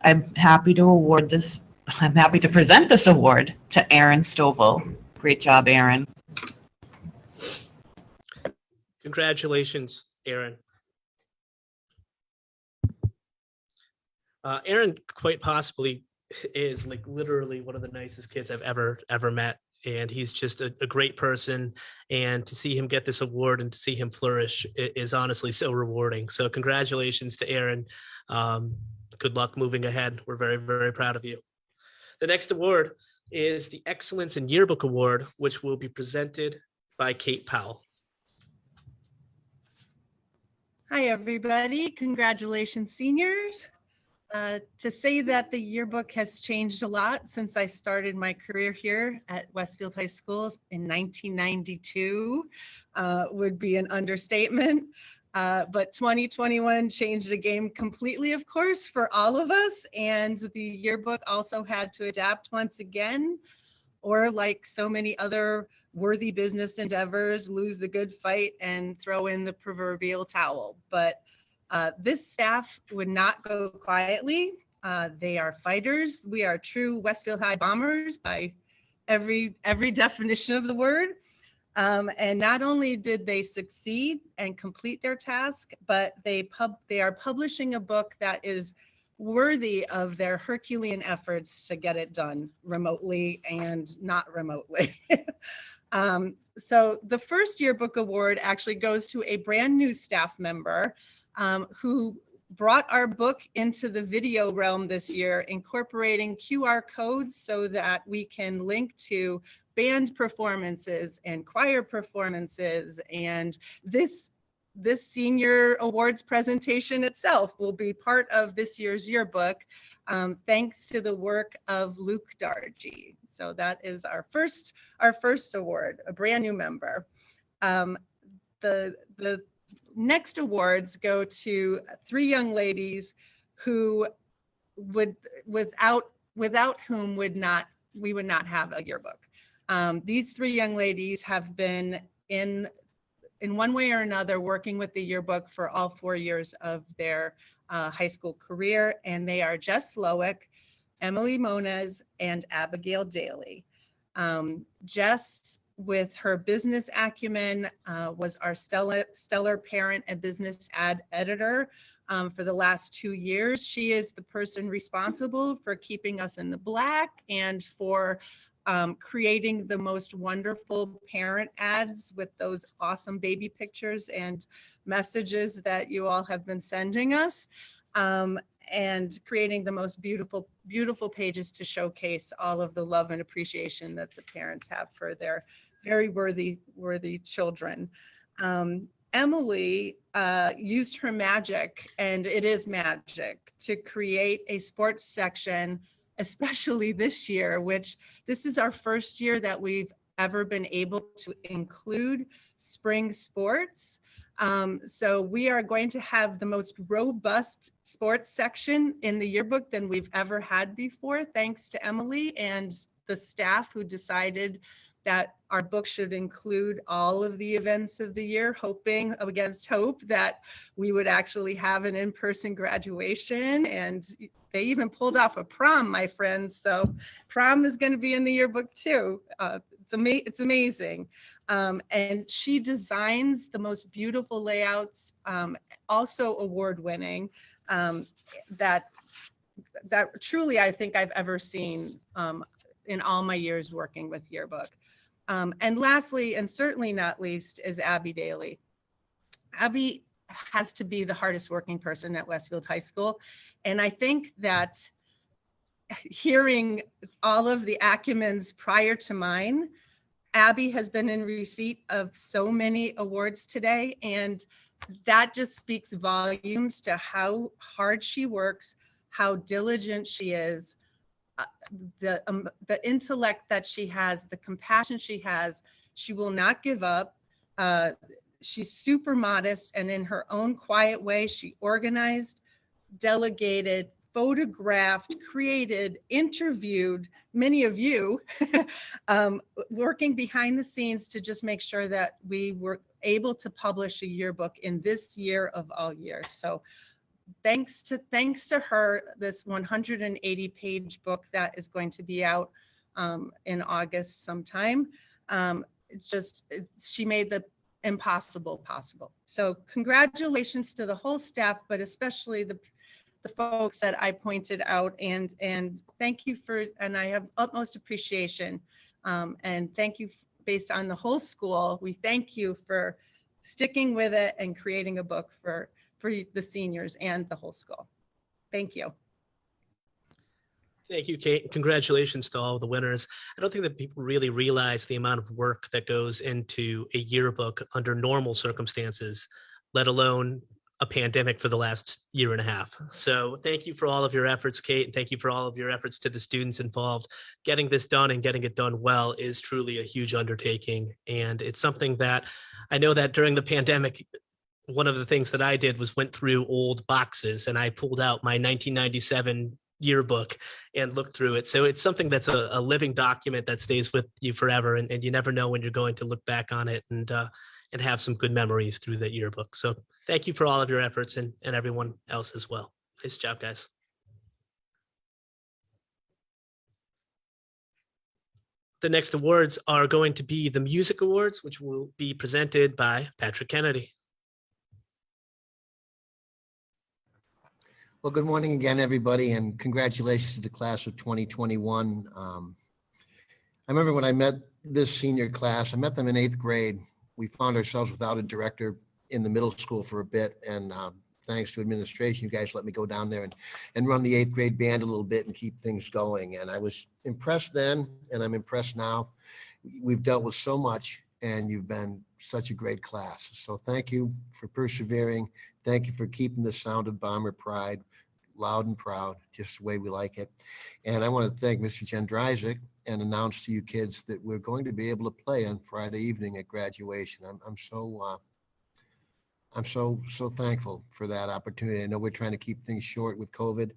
I'm happy to present this award to Aaron Stovall. Great job, Aaron. Congratulations, Aaron. Aaron quite possibly is like literally one of the nicest kids I've ever met. And he's just a great person. And to see him get this award and to see him flourish is honestly so rewarding. So congratulations to Aaron. Good luck moving ahead. We're very, very proud of you. The next award is the Excellence in Yearbook Award, which will be presented by Kate Powell. Hi, everybody. Congratulations, seniors. To say that the yearbook has changed a lot since I started my career here at Westfield High School in 1992 would be an understatement. But 2021 changed the game completely, of course, for all of us. And the yearbook also had to adapt once again, or like so many other worthy business endeavors, lose the good fight and throw in the proverbial towel. But this staff would not go quietly. They are fighters. We are true Westfield High bombers by every definition of the word. And not only did they succeed and complete their task, but they are publishing a book that is worthy of their Herculean efforts to get it done remotely and not remotely. So the first yearbook award actually goes to a brand new staff member who brought our book into the video realm this year, incorporating QR codes so that we can link to band performances and choir performances. And this senior awards presentation itself will be part of this year's yearbook, thanks to the work of Luke Dargy. So that is our first award, a brand new member. The next awards go to 3 young ladies who without whom we would not have a yearbook. These 3 young ladies have been in one way or another working with the yearbook for all 4 years of their high school career, and they are Jess Slowick, Emily Moniz, and Abigail Daly. Jess, with her business acumen, was our stellar parent and business ad editor for the last 2 years. She is the person responsible for keeping us in the black and for creating the most wonderful parent ads with those awesome baby pictures and messages that you all have been sending us, and creating the most beautiful pages to showcase all of the love and appreciation that the parents have for their very worthy children. Emily used her magic, and it is magic, to create a sports section, especially this year, which this is our first year that we've ever been able to include spring sports. So we are going to have the most robust sports section in the yearbook than we've ever had before, thanks to Emily and the staff who decided that our book should include all of the events of the year, hoping against hope that we would actually have an in-person graduation. And they even pulled off a prom, my friends. So prom is going to be in the yearbook too. It's amazing. And she designs the most beautiful layouts, also award-winning, that truly I think I've ever seen in all my years working with yearbook. And lastly, and certainly not least, is Abby Daly. Abby has to be the hardest working person at Westfield High School. And I think that hearing all of the acumens prior to mine, Abby has been in receipt of so many awards today. And that just speaks volumes to how hard she works, how diligent she is, the intellect that she has, the compassion she has. She will not give up. She's super modest, and in her own quiet way, she organized, delegated, photographed, created, interviewed many of you, working behind the scenes to just make sure that we were able to publish a yearbook in this year of all years. So thanks to her, this 180-page book that is going to be out in August sometime, she made the impossible possible. So congratulations to the whole staff, but especially the folks that I pointed out, and thank you and I have utmost appreciation, and thank you based on the whole school. We thank you for sticking with it and creating a book for the seniors and the whole school. Thank you. Thank you, Kate. Congratulations to all the winners. I don't think that people really realize the amount of work that goes into a yearbook under normal circumstances, let alone a pandemic for the last year and a half. So thank you for all of your efforts, Kate, and thank you for all of your efforts to the students involved. Getting this done and getting it done well is truly a huge undertaking. And it's something that I know that during the pandemic, one of the things that I did was went through old boxes and I pulled out my 1997 yearbook and looked through it. So it's something that's a living document that stays with you forever. And you never know when you're going to look back on it and have some good memories through that yearbook. So thank you for all of your efforts and everyone else as well. Nice job, guys. The next awards are going to be the Music Awards, which will be presented by Patrick Kennedy. Well, good morning again, everybody, and congratulations to the class of 2021. I remember when I met this senior class, I met them in 8th grade. We found ourselves without a director in the middle school for a bit, and thanks to administration, you guys let me go down there and run the 8th grade band a little bit and keep things going. And I was impressed then, and I'm impressed now. We've dealt with so much, and you've been such a great class. So thank you for persevering. Thank you for keeping the sound of Bomber Pride loud and proud, just the way we like it. And I want to thank Mr. Jendryzik and announce to you kids that we're going to be able to play on Friday evening at graduation. I'm so thankful for that opportunity. I know we're trying to keep things short with COVID,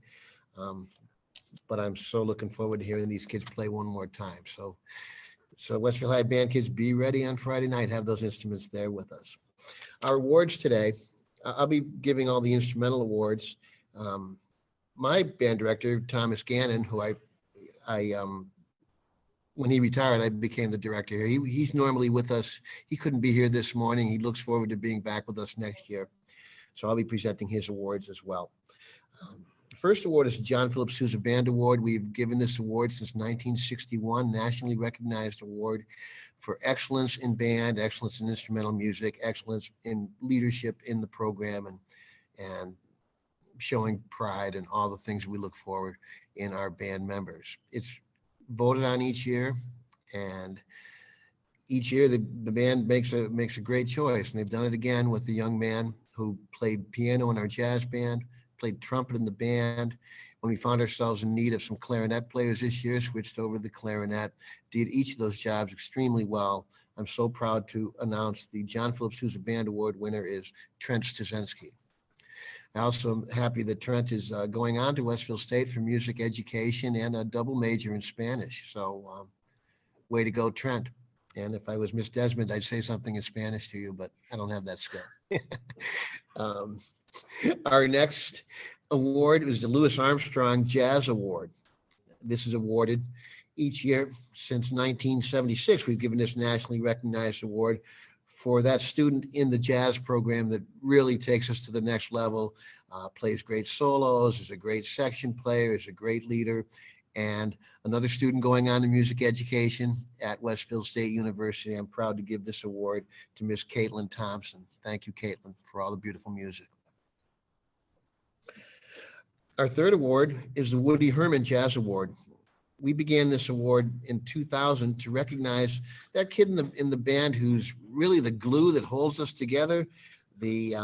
but I'm so looking forward to hearing these kids play one more time. So Westfield High Band kids, be ready on Friday night. Have those instruments there with us. Our awards today, I'll be giving all the instrumental awards. My band director, Thomas Gannon, who when he retired, I became the director here. He's normally with us. He couldn't be here this morning. He looks forward to being back with us next year. So I'll be presenting his awards as well. The first award is the John Philip Sousa Band Award. We've given this award since 1961, nationally recognized award for excellence in band, excellence in instrumental music, excellence in leadership in the program, and showing pride and all the things we look forward in our band members. It's voted on each year, and each year the band makes a great choice, and they've done it again with the young man who played piano in our jazz band, played trumpet in the band. When we found ourselves in need of some clarinet players this year, switched over to the clarinet, did each of those jobs extremely well. I'm so proud to announce the John Philip Sousa Band Award winner is Trent Staszewski. I also am happy that Trent is going on to Westfield State for music education and a double major in Spanish. So way to go, Trent. And if I was Miss Desmond, I'd say something in Spanish to you, but I don't have that skill. Our next award is the Louis Armstrong Jazz Award. This is awarded each year since 1976. We've given this nationally recognized award for that student in the jazz program that really takes us to the next level, plays great solos, is a great section player, is a great leader, and another student going on to music education at Westfield State University. I'm proud to give this award to Miss Caitlin Thompson. Thank you, Caitlin, for all the beautiful music. Our third award is the Woody Herman Jazz Award. We began this award in 2000 to recognize that kid in the band who's really the glue that holds us together, the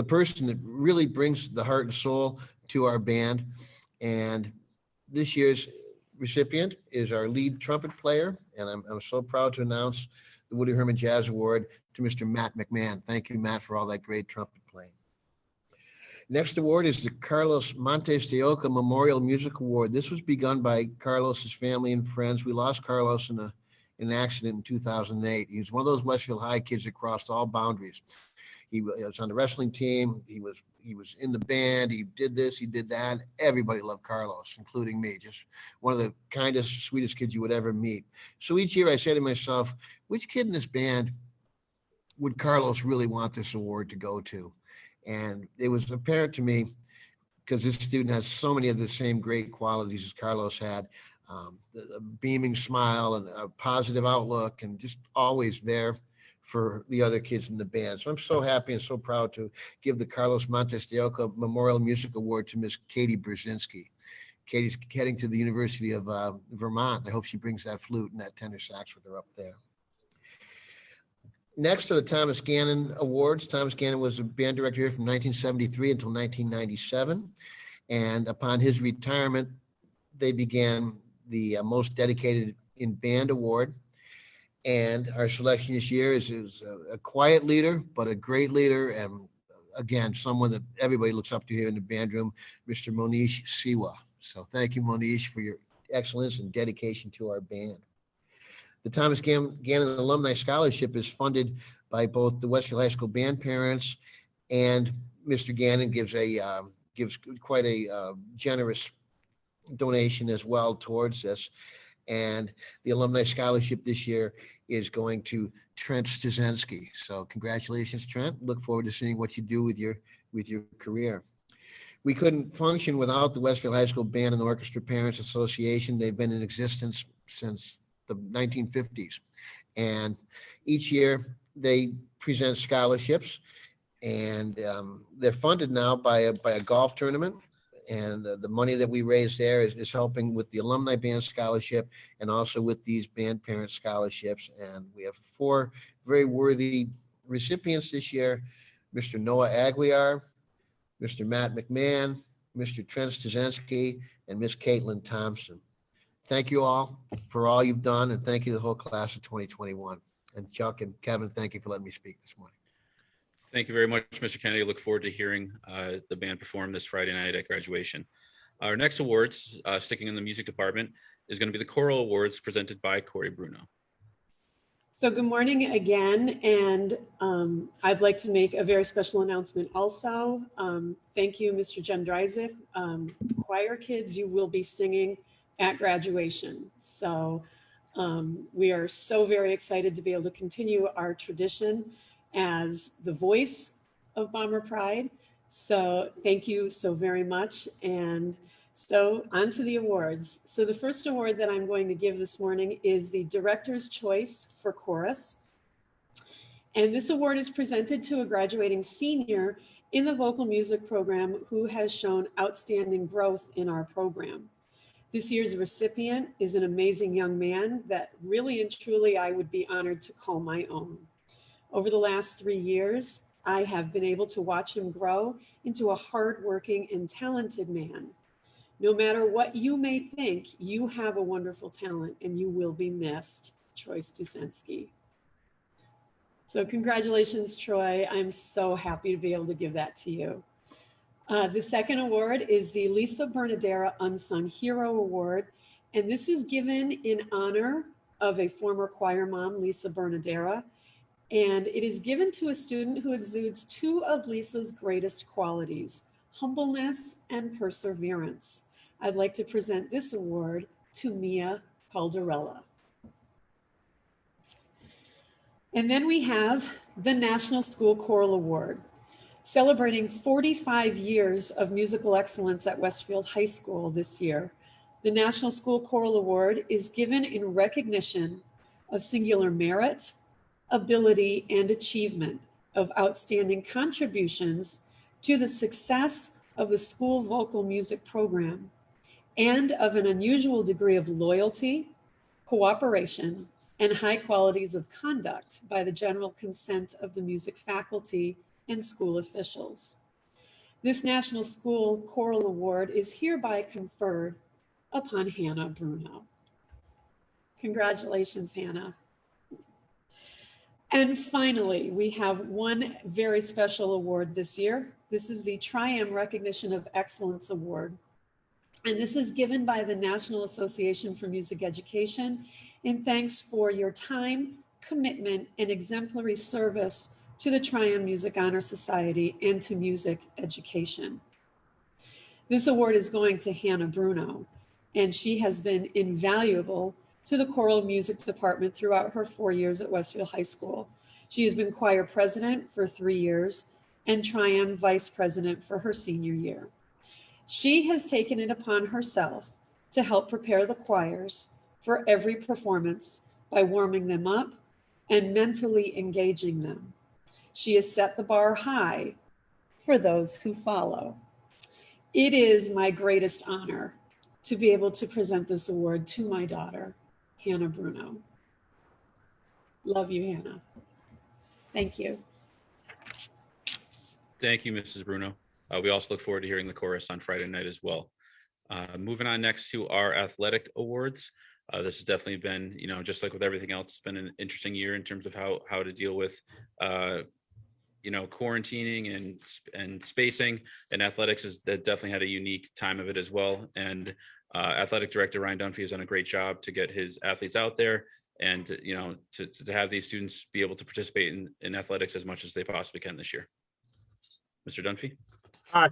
person that really brings the heart and soul to our band. And this year's recipient is our lead trumpet player, and I'm so proud to announce the Woody Herman Jazz Award to Mr. Matt McMahon. Thank you, Matt, for all that great trumpet playing. Next award is the Carlos Montes de Oca Memorial Music Award. This was begun by Carlos's family and friends. We lost Carlos in an accident in 2008. He was one of those Westfield High kids that crossed all boundaries. He was on the wrestling team. He was in the band. He did this, he did that. Everybody loved Carlos, including me. Just one of the kindest, sweetest kids you would ever meet. So each year I say to myself, which kid in this band would Carlos really want this award to go to? And it was apparent to me, because this student has so many of the same great qualities as Carlos had, a beaming smile and a positive outlook, and just always there for the other kids in the band. So I'm so happy and so proud to give the Carlos Montes de Oca Memorial Music Award to Miss Katie Brzezinski. Katie's heading to the University of Vermont. I hope she brings that flute and that tenor sax with her up there. Next are the Thomas Gannon Awards. Thomas Gannon was a band director here from 1973 until 1997. And upon his retirement, they began the Most Dedicated in Band Award. And our selection this year is a quiet leader, but a great leader. And again, someone that everybody looks up to here in the band room, Mr. Monish Siwa. So thank you, Monish, for your excellence and dedication to our band. The Thomas Gannon Alumni Scholarship is funded by both the Westfield High School band parents, and Mr. Gannon gives quite a generous donation as well towards this. And the Alumni Scholarship this year is going to Trent Stazensky. So congratulations, Trent. Look forward to seeing what you do with your career. We couldn't function without the Westfield High School Band and Orchestra Parents Association. They've been in existence since the 1950s. And each year they present scholarships, and they're funded now by a golf tournament. And the money that we raise there is helping with the Alumni Band Scholarship and also with these band parent scholarships. And we have 4 very worthy recipients this year: Mr. Noah Aguiar, Mr. Matt McMahon, Mr. Trent Stazensky, and Miss Caitlin Thompson. Thank you all for all you've done, and thank you to the whole class of 2021. And Chuck and Kevin, thank you for letting me speak this morning. Thank you very much, Mr. Kennedy. Look forward to hearing the band perform this Friday night at graduation. Our next awards, sticking in the music department, is going to be the Choral Awards presented by Corey Bruno. So good morning again, and I'd like to make a very special announcement also. Thank you, Mr. Jendryzik. Choir kids, you will be singing at graduation. So we are so very excited to be able to continue our tradition as the voice of Bomber Pride. So thank you so very much. And so on to the awards. So the first award that I'm going to give this morning is the Director's Choice for Chorus. And this award is presented to a graduating senior in the vocal music program who has shown outstanding growth in our program. This year's recipient is an amazing young man that really and truly I would be honored to call my own. Over the last 3 years, I have been able to watch him grow into a hardworking and talented man. No matter what you may think, you have a wonderful talent and you will be missed, Troy Stazensky. So congratulations, Troy. I'm so happy to be able to give that to you. The second award is the Lisa Bernadera Unsung Hero Award. And this is given in honor of a former choir mom, Lisa Bernadera. And it is given to a student who exudes two of Lisa's greatest qualities, humbleness and perseverance. I'd like to present this award to Mia Caldarella. And then we have the National School Choral Award. Celebrating 45 years of musical excellence at Westfield High School this year, the National School Choral Award is given in recognition of singular merit, ability, and achievement of outstanding contributions to the success of the school vocal music program and of an unusual degree of loyalty, cooperation, and high qualities of conduct by the general consent of the music faculty and school officials. This National School Choral Award is hereby conferred upon Hannah Bruno. Congratulations, Hannah. And finally, we have one very special award this year. This is the Tri-M Recognition of Excellence Award. And this is given by the National Association for Music Education in thanks for your time, commitment, and exemplary service to the Tri-M Music Honor Society and to music education. This award is going to Hannah Bruno, and she has been invaluable to the choral music department throughout her 4 years at Westfield High School. She has been choir president for 3 years and Tri-M vice president for her senior year. She has taken it upon herself to help prepare the choirs for every performance by warming them up and mentally engaging them. She has set the bar high for those who follow. It is my greatest honor to be able to present this award to my daughter, Hannah Bruno. Love you, Hannah. Thank you. Thank you, Mrs. Bruno. We also look forward to hearing the chorus on Friday night as well. Moving on next to our athletic awards. This has definitely been, just like with everything else, it's been an interesting year in terms of how to deal with, quarantining and spacing. And athletics has definitely had a unique time of it as well. And athletic director Ryan Dunphy has done a great job to get his athletes out there and to have these students be able to participate in athletics as much as they possibly can this year. Mr. Dunphy.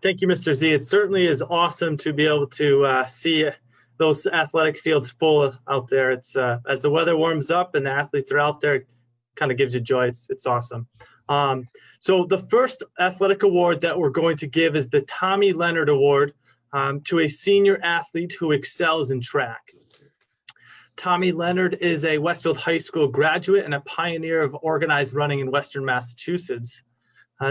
Thank you, Mr. Z. It certainly is awesome to be able to see those athletic fields full out there. It's as the weather warms up and the athletes are out there, it kind of gives you joy. It's awesome. So the first athletic award that we're going to give is the Tommy Leonard Award to a senior athlete who excels in track. Tommy Leonard is a Westfield High School graduate and a pioneer of organized running in Western Massachusetts.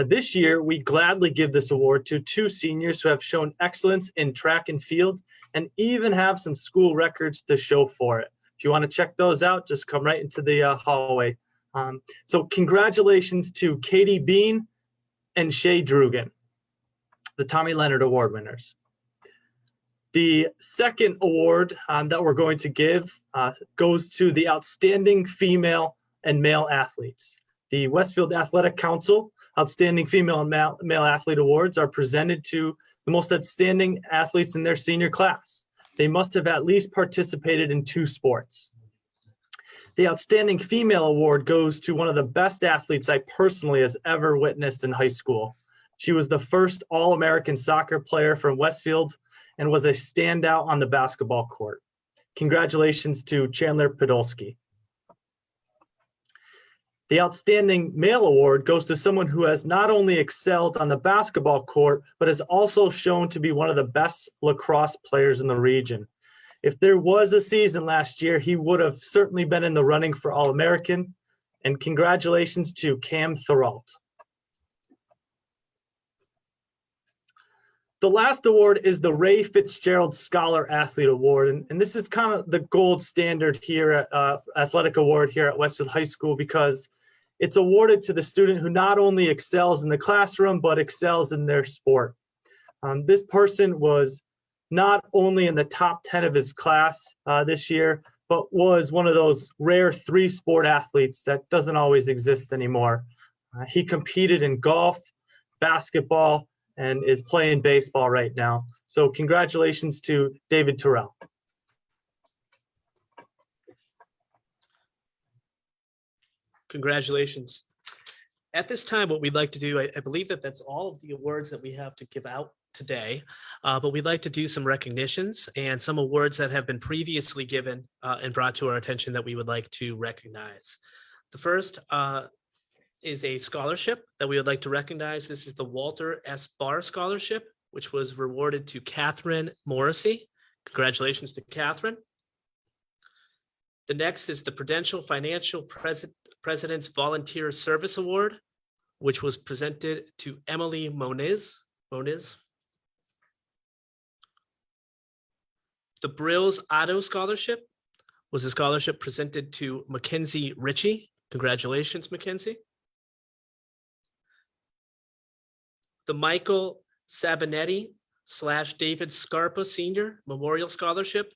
This year, we gladly give this award to two seniors who have shown excellence in track and field and even have some school records to show for it. If you want to check those out, just come right into the hallway. So congratulations to Katie Bean and Shay Drugan, the Tommy Leonard Award winners. The second award that we're going to give goes to the outstanding female and male athletes. The Westfield Athletic Council Outstanding Female and Male Athlete Awards are presented to the most outstanding athletes in their senior class. They must have at least participated in 2 sports. The Outstanding Female Award goes to one of the best athletes I personally has ever witnessed in high school. She was the first All-American soccer player from Westfield and was a standout on the basketball court. Congratulations to Chandler Podolsky. The Outstanding Male Award goes to someone who has not only excelled on the basketball court, but has also shown to be one of the best lacrosse players in the region. If there was a season last year, he would have certainly been in the running for All-American. And congratulations to Cam Thuralt. The last award is the Ray Fitzgerald Scholar Athlete Award. And this is kind of the gold standard here at Athletic Award here at Westfield High School because it's awarded to the student who not only excels in the classroom, but excels in their sport. This person was not only in the top 10 of his class this year, but was one of those rare 3-sport athletes that doesn't always exist anymore. He competed in golf, basketball, and is playing baseball right now. So congratulations to David Terrell. Congratulations. At this time, what we'd like to do, I believe that that's all of the awards that we have to give out today, but we'd like to do some recognitions and some awards that have been previously given and brought to our attention that we would like to recognize. The first is a scholarship that we would like to recognize. This is the Walter S. Barr Scholarship, which was rewarded to Catherine Morrissey. Congratulations to Catherine. The next is the Prudential Financial President's Volunteer Service Award, which was presented to Emily Moniz. The Brills Otto Scholarship was a scholarship presented to Mackenzie Ritchie. Congratulations, Mackenzie. The Michael Sabinetti / David Scarpa Sr. Memorial Scholarship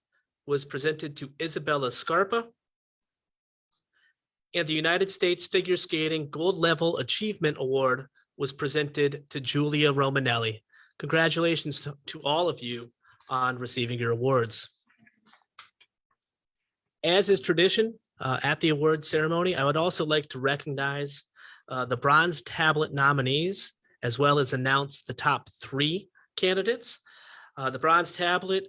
was presented to Isabella Scarpa. And the United States Figure Skating Gold Level Achievement Award was presented to Julia Romanelli. Congratulations to all of you on receiving your awards. As is tradition at the award ceremony, I would also like to recognize the Bronze Tablet nominees, as well as announce the top 3 candidates. The Bronze Tablet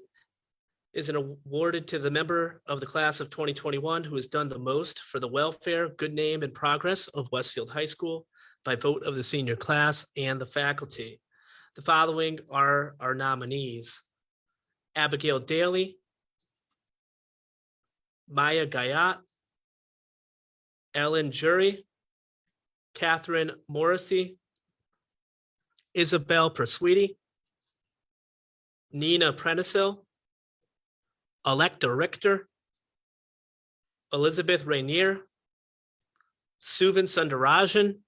is awarded to the member of the class of 2021 who has done the most for the welfare, good name, and progress of Westfield High School by vote of the senior class and the faculty. The following are our nominees: Abigail Daly, Maya Gayat, Ellen Jury, Catherine Morrissey, Isabel Persuiti, Nina Prentisil, Electa Richter, Elizabeth Rainier, Suvin Sundarajan,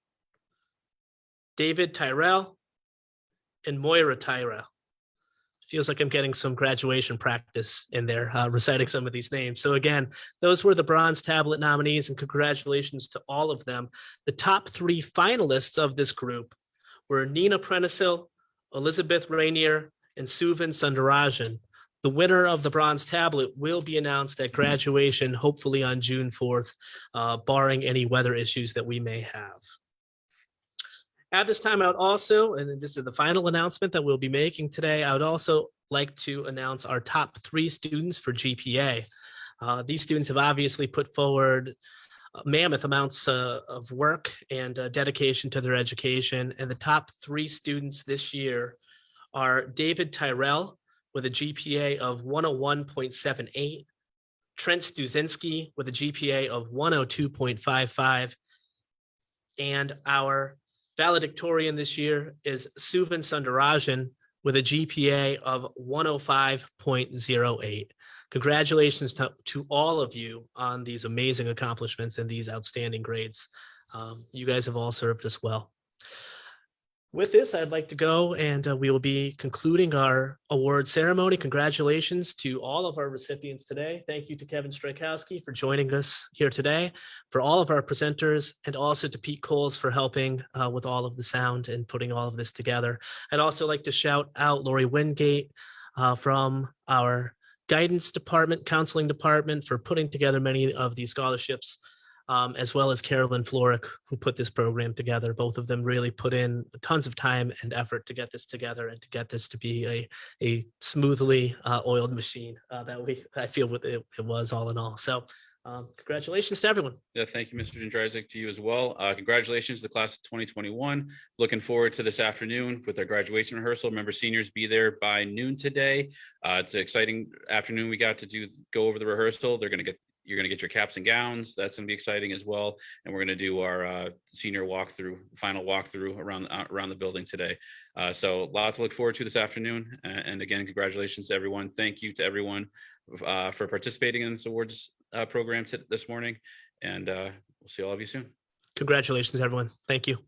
David Tyrell, and Moira Tyrell. Feels like I'm getting some graduation practice in there, reciting some of these names. So again, those were the Bronze Tablet nominees, and congratulations to all of them. The top 3 finalists of this group were Nina Prentisil, Elizabeth Rainier, and Suvin Sundarajan. The winner of the Bronze Tablet will be announced at graduation, hopefully on June 4th, barring any weather issues that we may have. At this time, I would also, and this is the final announcement that we'll be making today, I would also like to announce our top 3 students for GPA. These students have obviously put forward mammoth amounts of work and dedication to their education, and the top 3 students this year are David Tyrell with a GPA of 101.78, Trent Stuzinski with a GPA of 102.55, and our valedictorian this year is Suvin Sundarajan with a GPA of 105.08. Congratulations to all of you on these amazing accomplishments and these outstanding grades. You guys have all served us well. With this, I'd like to go and we will be concluding our award ceremony. Congratulations to all of our recipients today. Thank you to Kevin Strykowski for joining us here today, for all of our presenters, and also to Pete Coles for helping with all of the sound and putting all of this together. I'd also like to shout out Lori Wingate from our guidance department, counseling department, for putting together many of these scholarships. As well as Carolyn Florick, who put this program together. Both of them really put in tons of time and effort to get this together and to get this to be a smoothly oiled machine that I feel it was all in all. So congratulations to everyone. Yeah, thank you, Mr. Jędrzejczyk, to you as well. Congratulations to the class of 2021. Looking forward to this afternoon with our graduation rehearsal. Remember, seniors, be there by noon today. It's an exciting afternoon. We got to go over the rehearsal. You're going to get your caps and gowns. That's going to be exciting as well. And we're going to do our senior final walkthrough around the building today. So a lot to look forward to this afternoon. And again, congratulations to everyone. Thank you to everyone for participating in this awards program this morning. And we'll see all of you soon. Congratulations, everyone. Thank you.